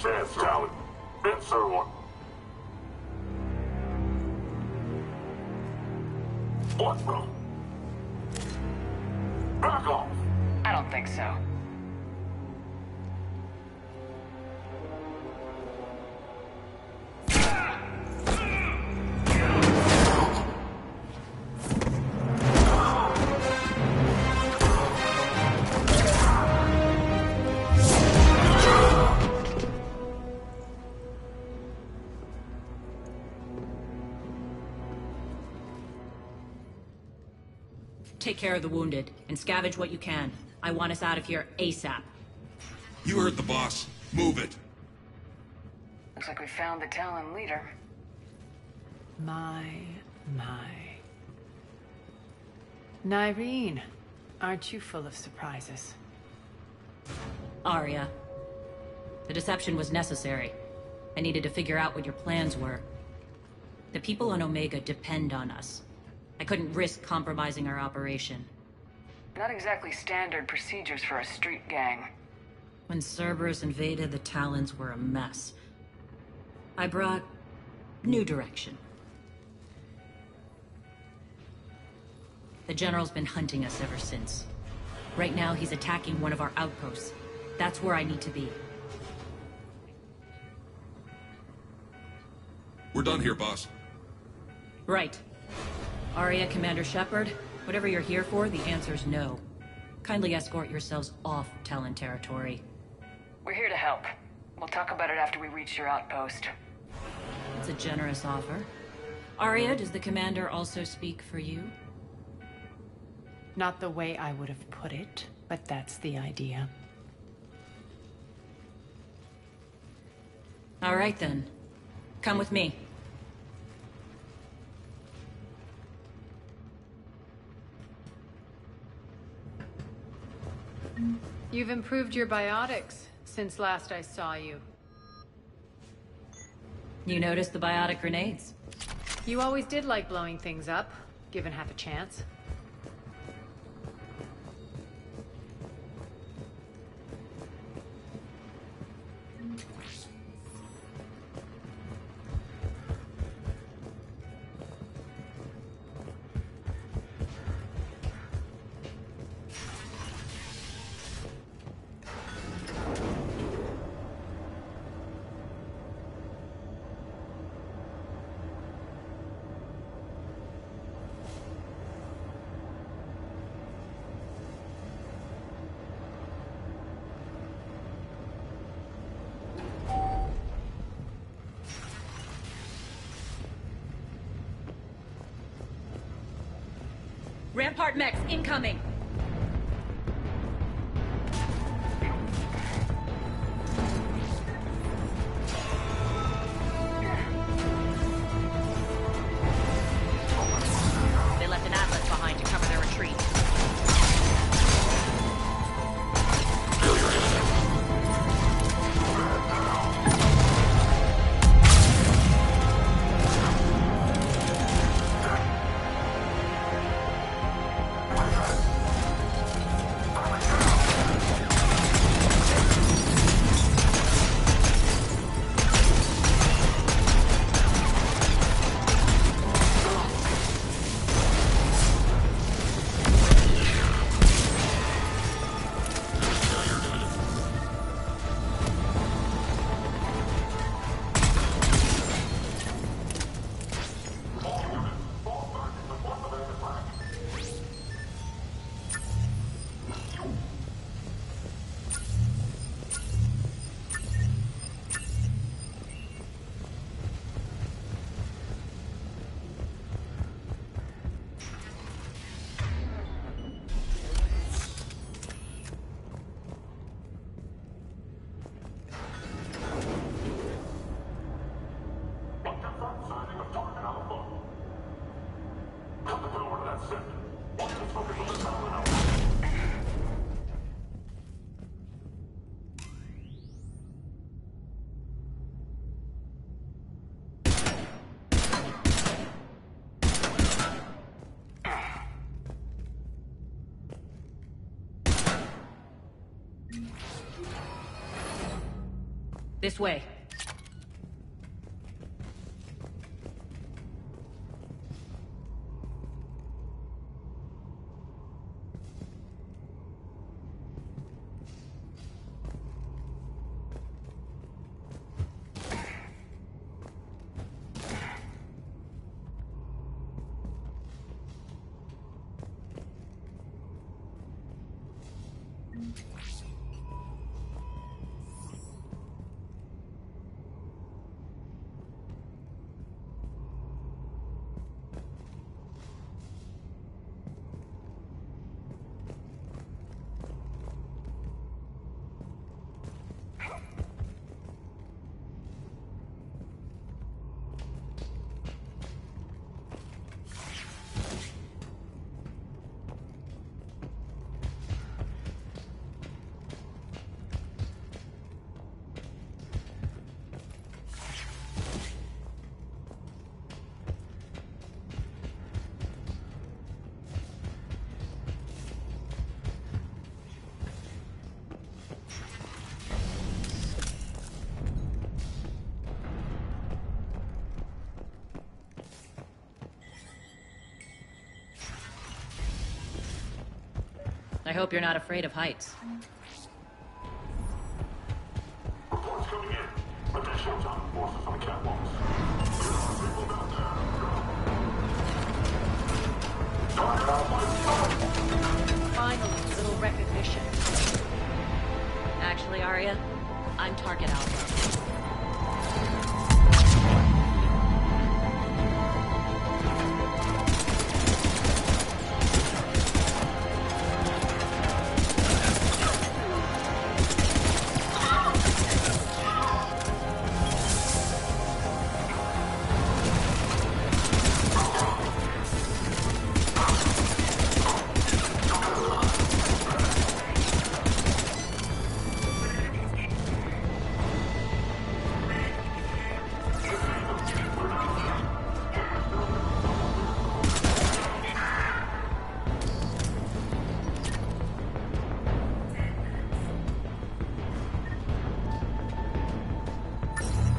Speaker 8: Chance, Talon. Answer one. What, bro? Back off.
Speaker 10: I don't think so.
Speaker 9: care of the wounded, and scavenge what you can. I want us out of here ASAP.
Speaker 3: You heard the boss. Move it.
Speaker 10: Looks like we found the Talon leader.
Speaker 1: My. Nyreen, aren't you full of surprises?
Speaker 9: Arya. The deception was necessary. I needed to figure out what your plans were. The people on Omega depend on us. I couldn't risk compromising our operation.
Speaker 10: Not exactly standard procedures for a street gang.
Speaker 9: When Cerberus invaded, the Talons were a mess. I brought new direction. The General's been hunting us ever since. Right now, he's attacking one of our outposts. That's where I need to be.
Speaker 3: We're done here, boss.
Speaker 9: Right. Arya, Commander Shepard, whatever you're here for, the answer's no. Kindly escort yourselves off Talon territory.
Speaker 10: We're here to help. We'll talk about it after we reach your outpost.
Speaker 9: It's a generous offer. Arya, does the Commander also speak for you?
Speaker 1: Not the way I would have put it, but that's the idea.
Speaker 9: All right then. Come with me.
Speaker 1: You've improved your biotics since last I saw you.
Speaker 9: You noticed the biotic grenades?
Speaker 1: You always did like blowing things up, given half a chance.
Speaker 9: Rampart mechs incoming! They left an Atlas behind to cover their retreat. This way. I hope you're not afraid of heights.
Speaker 8: Reports coming in. Additional time forces on the catwalks. People down there.
Speaker 1: Finally, a little recognition.
Speaker 9: Actually, Arya, I'm Target Alpha.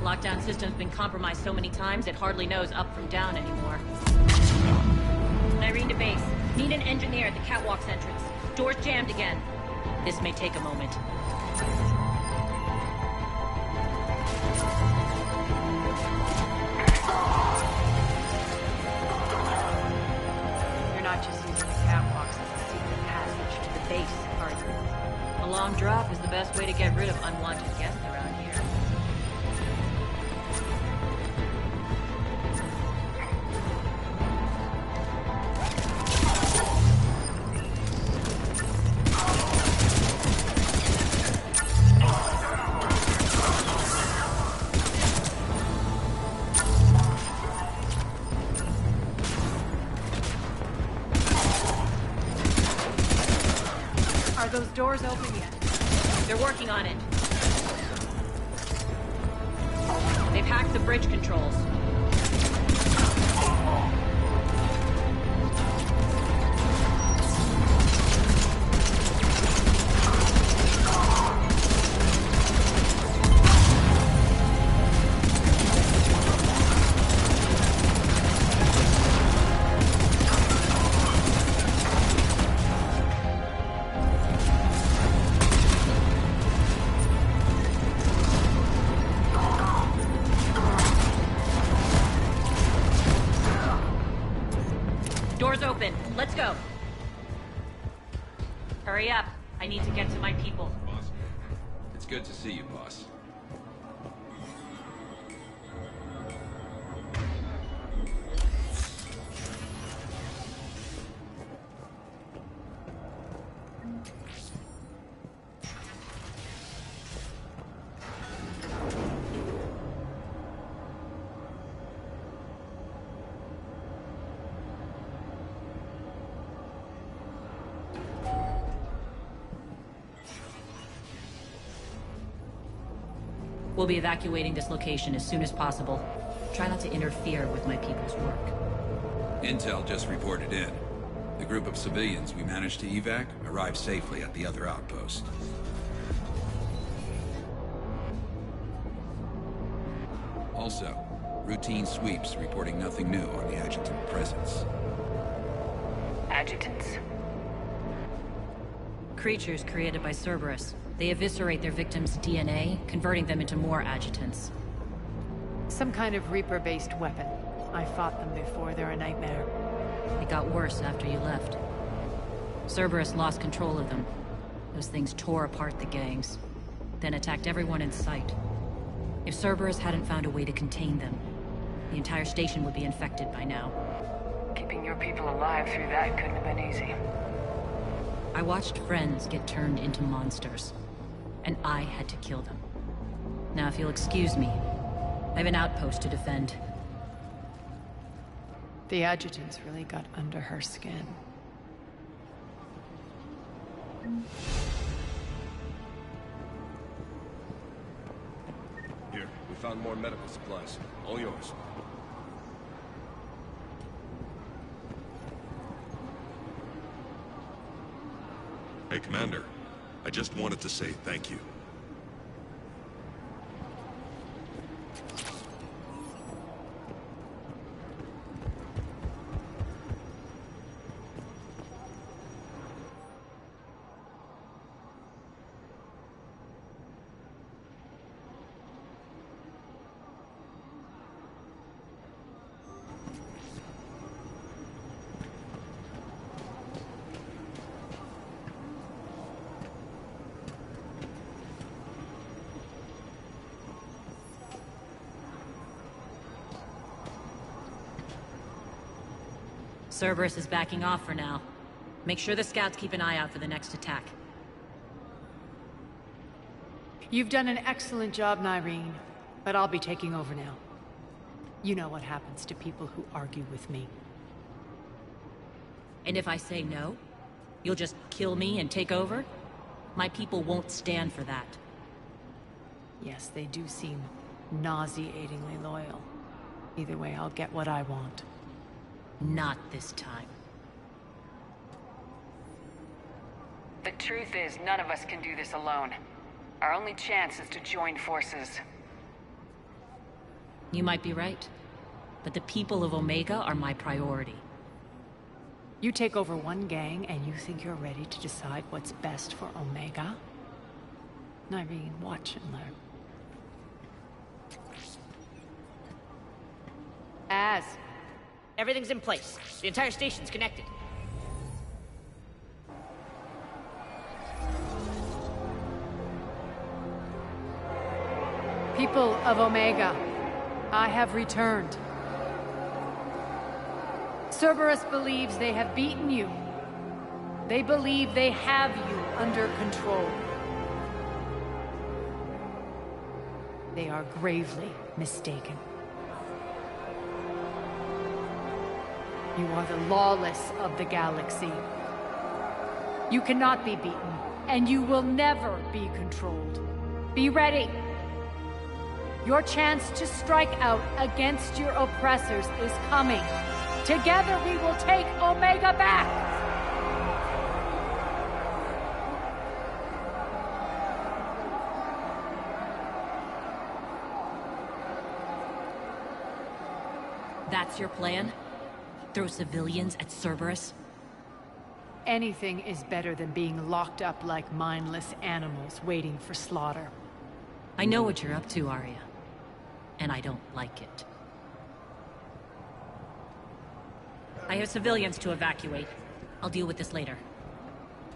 Speaker 9: Lockdown system's been compromised so many times it hardly knows up from down anymore. Irene to base. Need an engineer at the catwalk's entrance. Door's jammed again. This may take a moment.
Speaker 1: You're not just using the catwalks as a secret passage to the base, are you?
Speaker 9: A long drop is the best way to get rid of unwanted guests around here.
Speaker 1: Are those doors open yet?
Speaker 9: They're working on it. They've hacked the bridge controls. Doors open. Let's go. Hurry up. I need to get to my people.
Speaker 3: Boss. It's good to see you, boss.
Speaker 9: We'll be evacuating this location as soon as possible. Try not to interfere with my people's work.
Speaker 3: Intel just reported in. The group of civilians we managed to evac arrived safely at the other outpost. Also, routine sweeps reporting nothing new on the adjutant presence.
Speaker 10: Adjutants?
Speaker 9: Creatures created by Cerberus. They eviscerate their victims' DNA, converting them into more adjutants.
Speaker 1: Some kind of Reaper-based weapon. I fought them before, they're a nightmare.
Speaker 9: It got worse after you left. Cerberus lost control of them. Those things tore apart the gangs, then attacked everyone in sight. If Cerberus hadn't found a way to contain them, the entire station would be infected by now.
Speaker 10: Keeping your people alive through that couldn't have been easy.
Speaker 9: I watched friends get turned into monsters, and I had to kill them. Now, if you'll excuse me, I have an outpost to defend.
Speaker 1: The adjutants really got under her skin.
Speaker 21: Here, we found more medical supplies. All yours.
Speaker 3: Hey, Commander. I just wanted to say thank you.
Speaker 9: Cerberus is backing off for now. Make sure the scouts keep an eye out for the next attack.
Speaker 1: You've done an excellent job, Nyreen, but I'll be taking over now. You know what happens to people who argue with me.
Speaker 9: And if I say no, you'll just kill me and take over? My people won't stand for that.
Speaker 1: Yes, they do seem nauseatingly loyal. Either way, I'll get what I want.
Speaker 9: Not this time.
Speaker 10: The truth is, none of us can do this alone. Our only chance is to join forces.
Speaker 9: You might be right, but the people of Omega are my priority.
Speaker 1: You take over one gang and you think you're ready to decide what's best for Omega? Nyreen, watch and learn.
Speaker 13: Everything's in place. The entire station's connected.
Speaker 1: People of Omega, I have returned. Cerberus believes they have beaten you. They believe they have you under control. They are gravely mistaken. You are the lawless of the galaxy. You cannot be beaten, and you will never be controlled. Be ready. Your chance to strike out against your oppressors is coming. Together we will take Omega back!
Speaker 9: That's your plan? Throw civilians at Cerberus?
Speaker 1: Anything is better than being locked up like mindless animals waiting for slaughter.
Speaker 9: I know what you're up to, Arya. And I don't like it. I have civilians to evacuate. I'll deal with this later.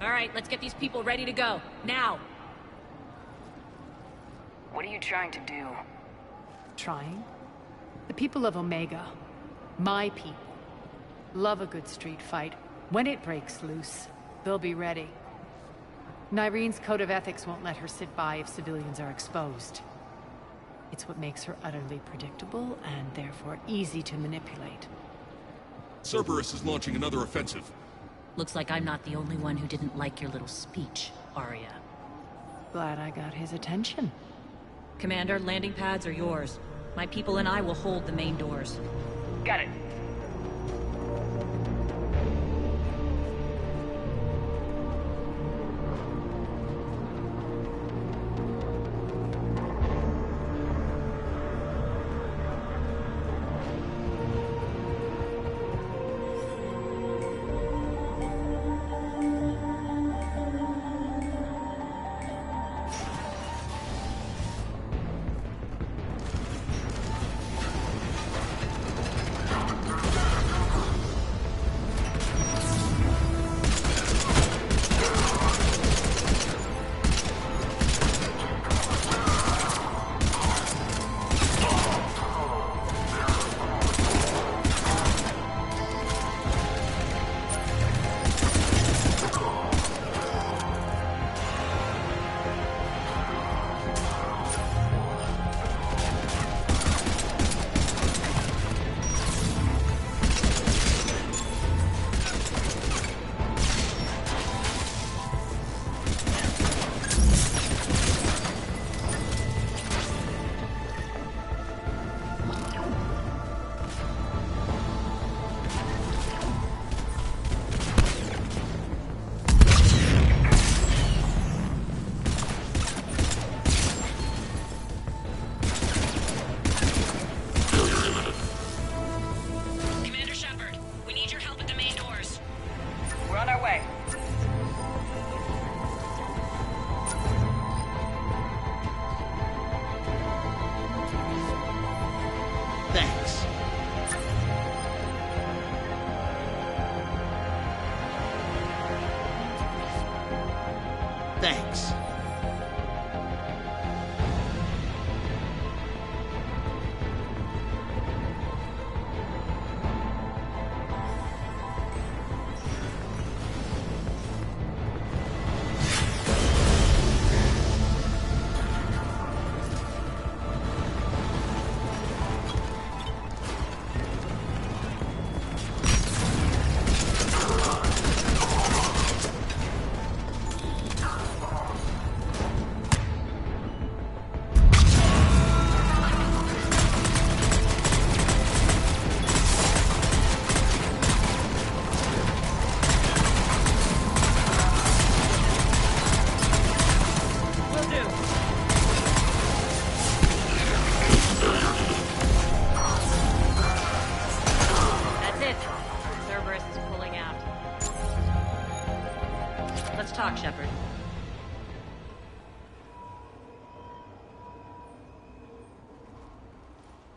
Speaker 9: All right, let's get these people ready to go. Now!
Speaker 10: What are you trying to do?
Speaker 1: Trying? The people of Omega, my people, love a good street fight. When it breaks loose, they'll be ready. Nyreen's code of ethics won't let her sit by if civilians are exposed. It's what makes her utterly predictable and therefore easy to manipulate.
Speaker 2: Cerberus is launching another offensive.
Speaker 9: Looks like I'm not the only one who didn't like your little speech, Arya.
Speaker 1: Glad I got his attention.
Speaker 9: Commander, landing pads are yours. My people and I will hold the main doors.
Speaker 10: Got it.
Speaker 11: Thanks.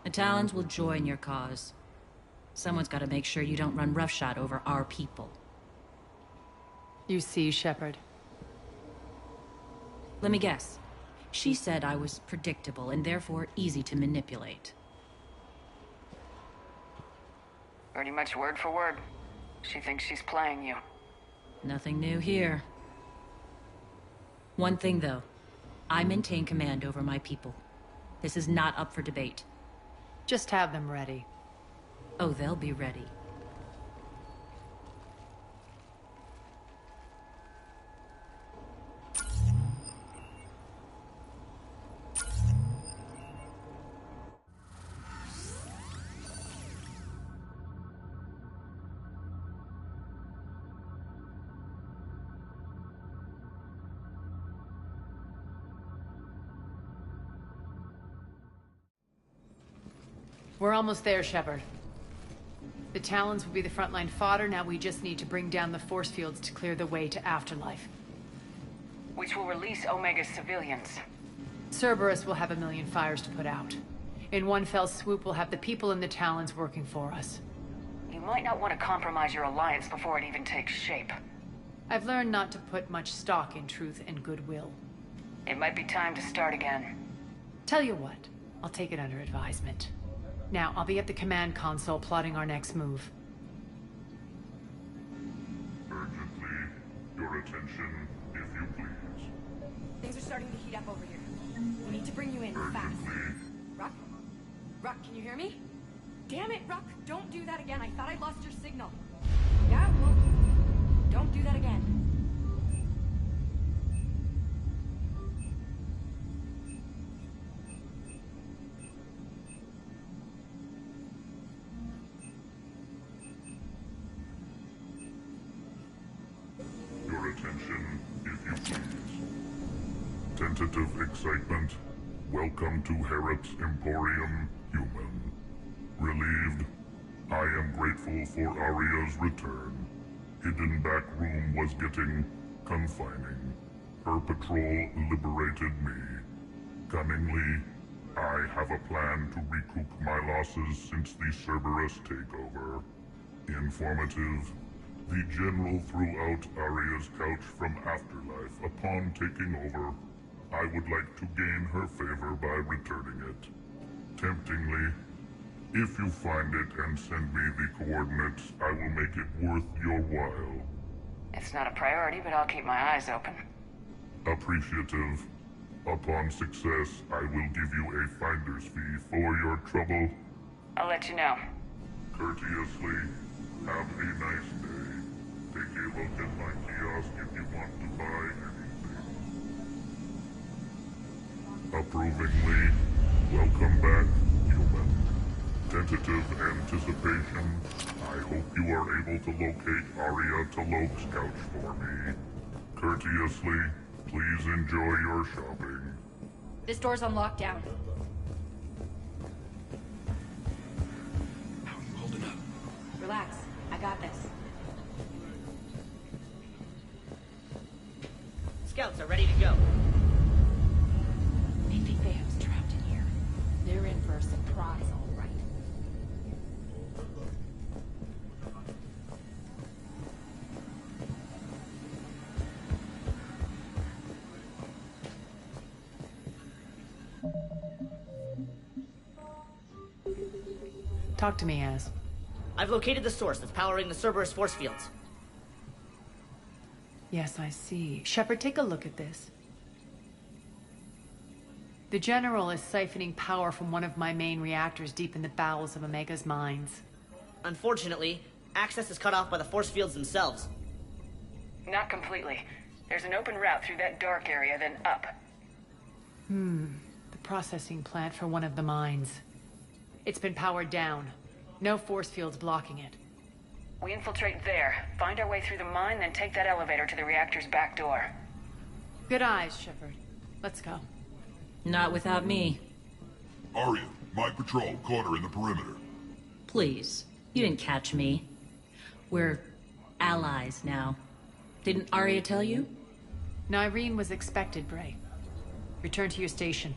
Speaker 9: The Talons will join your cause. Someone's got to make sure you don't run roughshod over our people.
Speaker 7: You see, Shepard.
Speaker 9: Let me guess. She said I was predictable and therefore easy to manipulate.
Speaker 10: Pretty much word for word. She thinks she's playing you.
Speaker 9: Nothing new here. One thing, though. I maintain command over my people. This is not up for debate.
Speaker 7: Just have them ready.
Speaker 9: Oh, they'll be ready.
Speaker 7: We're almost there, Shepard. The Talons will be the frontline fodder. Now we just need to bring down the force fields to clear the way to Afterlife.
Speaker 10: Which will release Omega's civilians.
Speaker 7: Cerberus will have 1,000,000 fires to put out. In one fell swoop, we'll have the people in the Talons working for us.
Speaker 10: You might not want to compromise your alliance before it even takes shape.
Speaker 7: I've learned not to put much stock in truth and goodwill.
Speaker 10: It might be time to start again.
Speaker 7: Tell you what, I'll take it under advisement. Now, I'll be at the command console plotting our next move.
Speaker 8: Urgently, your attention, if you please.
Speaker 5: Things are starting to heat up over here. We need to bring you in fast. Ruck? Ruck, can you hear me? Damn it, Ruck! Don't do that again. I thought I lost your signal. Yeah, well, don't do that again.
Speaker 8: Your attention, if you please. Tentative excitement. Welcome to Harrop's Emporium, human. Relieved. I am grateful for Aria's return. Hidden back room was getting confining. Her patrol liberated me. Cunningly, I have a plan to recoup my losses since the Cerberus takeover. Informative. The General threw out Aria's couch from Afterlife upon taking over. I would like to gain her favor by returning it. Temptingly, if you find it and send me the coordinates, I will make it worth your while.
Speaker 10: It's not a priority, but I'll keep my eyes open.
Speaker 8: Appreciative. Upon success, I will give you a finder's fee for your trouble.
Speaker 10: I'll let you know.
Speaker 8: Courteously, have a nice day. Take a look at my kiosk if you want to buy anything. Approvingly, welcome back, human. Tentative anticipation. I hope you are able to locate Aria Talok's couch for me. Courteously, please enjoy your shopping.
Speaker 5: This door's on lockdown.
Speaker 2: How are you holding up?
Speaker 5: Relax. I got this.
Speaker 17: Scouts are ready to go.
Speaker 15: They think they have us trapped in here. They're in for a surprise, all right.
Speaker 7: Talk to me, Az.
Speaker 17: I've located the source that's powering the Cerberus force fields.
Speaker 7: Yes, I see. Shepard, take a look at this. The General is siphoning power from one of my main reactors deep in the bowels of Omega's mines.
Speaker 17: Unfortunately, access is cut off by the force fields themselves.
Speaker 10: Not completely. There's an open route through that dark area, then up.
Speaker 7: The processing plant for one of the mines. It's been powered down. No force fields blocking it.
Speaker 10: We infiltrate there, find our way through the mine, then take that elevator to the reactor's back door.
Speaker 7: Good eyes, Shepard. Let's go.
Speaker 9: Not without me.
Speaker 8: Aria, my patrol caught her in the perimeter.
Speaker 9: Please. You didn't catch me. We're allies now. Didn't Aria tell you?
Speaker 7: Nyreen was expected, Bray. Return to your station.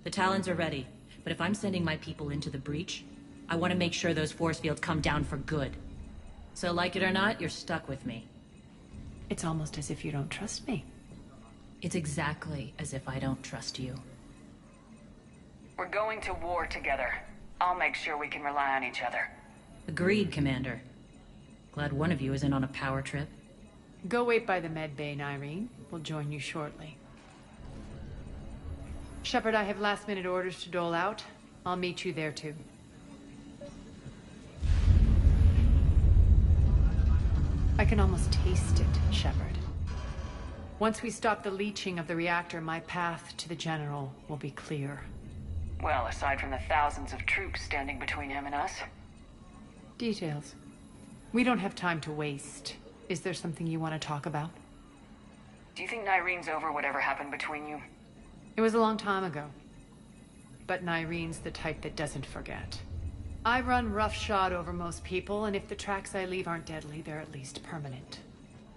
Speaker 9: The Talons are ready, but if I'm sending my people into the breach, I want to make sure those force fields come down for good. So like it or not, you're stuck with me.
Speaker 1: It's almost as if you don't trust me.
Speaker 9: It's exactly as if I don't trust you.
Speaker 10: We're going to war together. I'll make sure we can rely on each other.
Speaker 9: Agreed, Commander. Glad one of you isn't on a power trip.
Speaker 1: Go wait by the med bay, Nyreen. We'll join you shortly. Shepard, I have last-minute orders to dole out. I'll meet you there, too. I can almost taste it, Shepard. Once we stop the leaching of the reactor, my path to the General will be clear.
Speaker 10: Well, aside from the thousands of troops standing between him and us.
Speaker 1: Details. We don't have time to waste. Is there something you want to talk about?
Speaker 10: Do you think Nyreen's over whatever happened between you?
Speaker 1: It was a long time ago. But Nyreen's the type that doesn't forget. I run roughshod over most people, and if the tracks I leave aren't deadly, they're at least permanent.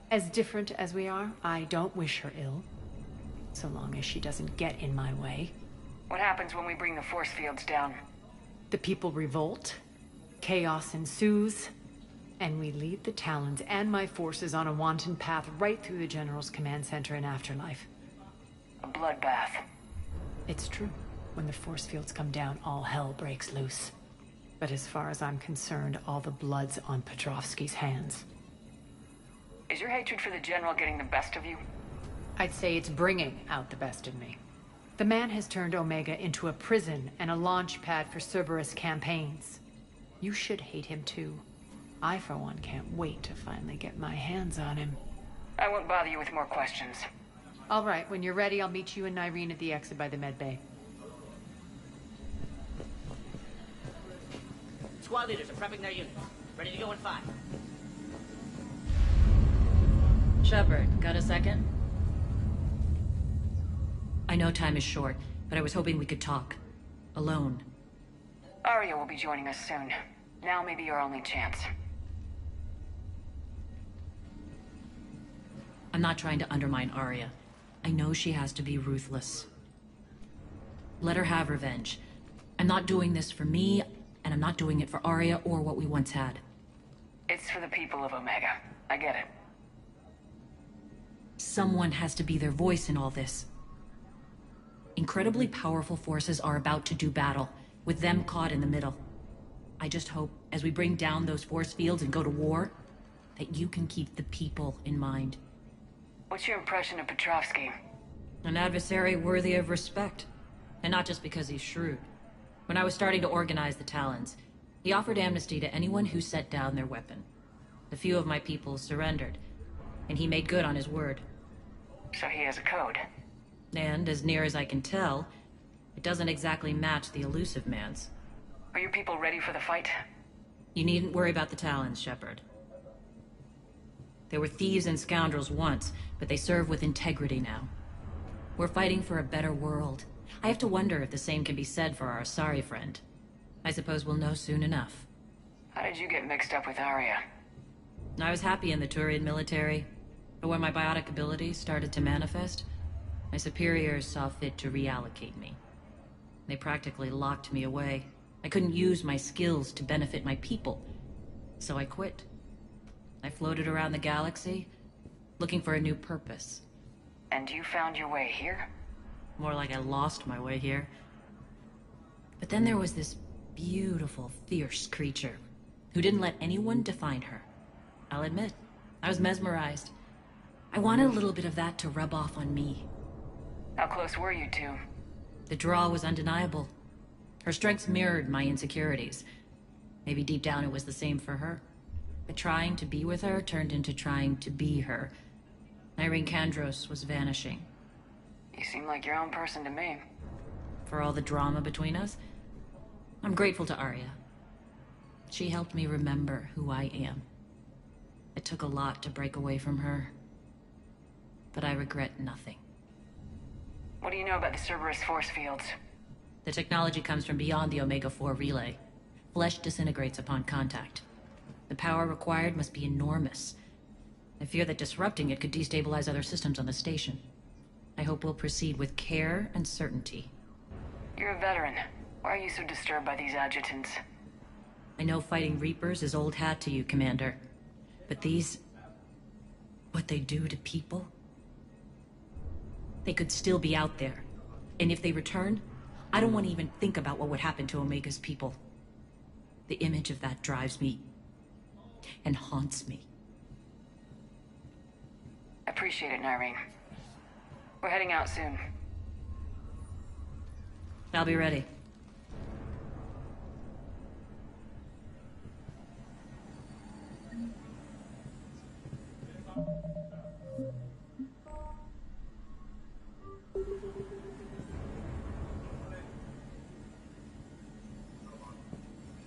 Speaker 1: As different as we are, I don't wish her ill. So long as she doesn't get in my way.
Speaker 10: What happens when we bring the force fields down?
Speaker 1: The people revolt, chaos ensues, and we lead the Talons and my forces on a wanton path right through the General's command center and afterlife.
Speaker 10: A bloodbath.
Speaker 1: It's true. When the force fields come down, all hell breaks loose. But as far as I'm concerned, all the blood's on Petrovsky's hands.
Speaker 10: Is your hatred for the General getting the best of you?
Speaker 1: I'd say it's bringing out the best in me. The man has turned Omega into a prison and a launch pad for Cerberus campaigns. You should hate him too. I, for one, can't wait to finally get my hands on him.
Speaker 10: I won't bother you with more questions.
Speaker 1: All right, when you're ready, I'll meet you and Nyreen at the exit by the med bay.
Speaker 13: Squad leaders are prepping their units. Ready to go in 5.
Speaker 9: Shepard, got a second? I know time is short, but I was hoping we could talk. Alone.
Speaker 10: Arya will be joining us soon. Now may be your only chance.
Speaker 9: I'm not trying to undermine Arya. I know she has to be ruthless. Let her have revenge. I'm not doing this for me, and I'm not doing it for Arya or what we once had.
Speaker 10: It's for the people of Omega. I get it.
Speaker 9: Someone has to be their voice in all this. Incredibly powerful forces are about to do battle, with them caught in the middle. I just hope, as we bring down those force fields and go to war, that you can keep the people in mind.
Speaker 10: What's your impression of Petrovsky?
Speaker 9: An adversary worthy of respect. And not just because he's shrewd. When I was starting to organize the Talons, he offered amnesty to anyone who set down their weapon. A few of my people surrendered, and he made good on his word.
Speaker 10: So he has a code.
Speaker 9: And, as near as I can tell, it doesn't exactly match the Illusive Man's.
Speaker 10: Are your people ready for the fight?
Speaker 9: You needn't worry about the Talons, Shepard. They were thieves and scoundrels once, but they serve with integrity now. We're fighting for a better world. I have to wonder if the same can be said for our Asari friend. I suppose we'll know soon enough.
Speaker 10: How did you get mixed up with Arya?
Speaker 9: I was happy in the Turian military, but when my biotic abilities started to manifest, my superiors saw fit to reallocate me. They practically locked me away. I couldn't use my skills to benefit my people, so I quit. I floated around the galaxy, looking for a new purpose.
Speaker 10: And you found your way here?
Speaker 9: More like I lost my way here. But then there was this beautiful, fierce creature who didn't let anyone define her. I'll admit, I was mesmerized. I wanted a little bit of that to rub off on me.
Speaker 10: How close were you two?
Speaker 9: The draw was undeniable. Her strengths mirrored my insecurities. Maybe deep down it was the same for her. But trying to be with her turned into trying to be her. Nyreen Kandros was vanishing.
Speaker 10: You seem like your own person to me.
Speaker 9: For all the drama between us, I'm grateful to Arya. She helped me remember who I am. It took a lot to break away from her, but I regret nothing.
Speaker 10: What do you know about the Cerberus force fields?
Speaker 9: The technology comes from beyond the Omega-4 relay. Flesh disintegrates upon contact. The power required must be enormous. I fear that disrupting it could destabilize other systems on the station. I hope we'll proceed with care and certainty.
Speaker 10: You're a veteran. Why are you so disturbed by these adjutants?
Speaker 9: I know fighting Reapers is old hat to you, Commander. But these... what they do to people? They could still be out there. And if they return, I don't want to even think about what would happen to Omega's people. The image of that drives me... and haunts me.
Speaker 10: Appreciate it, Nyreen. We're heading out soon.
Speaker 9: I'll be ready.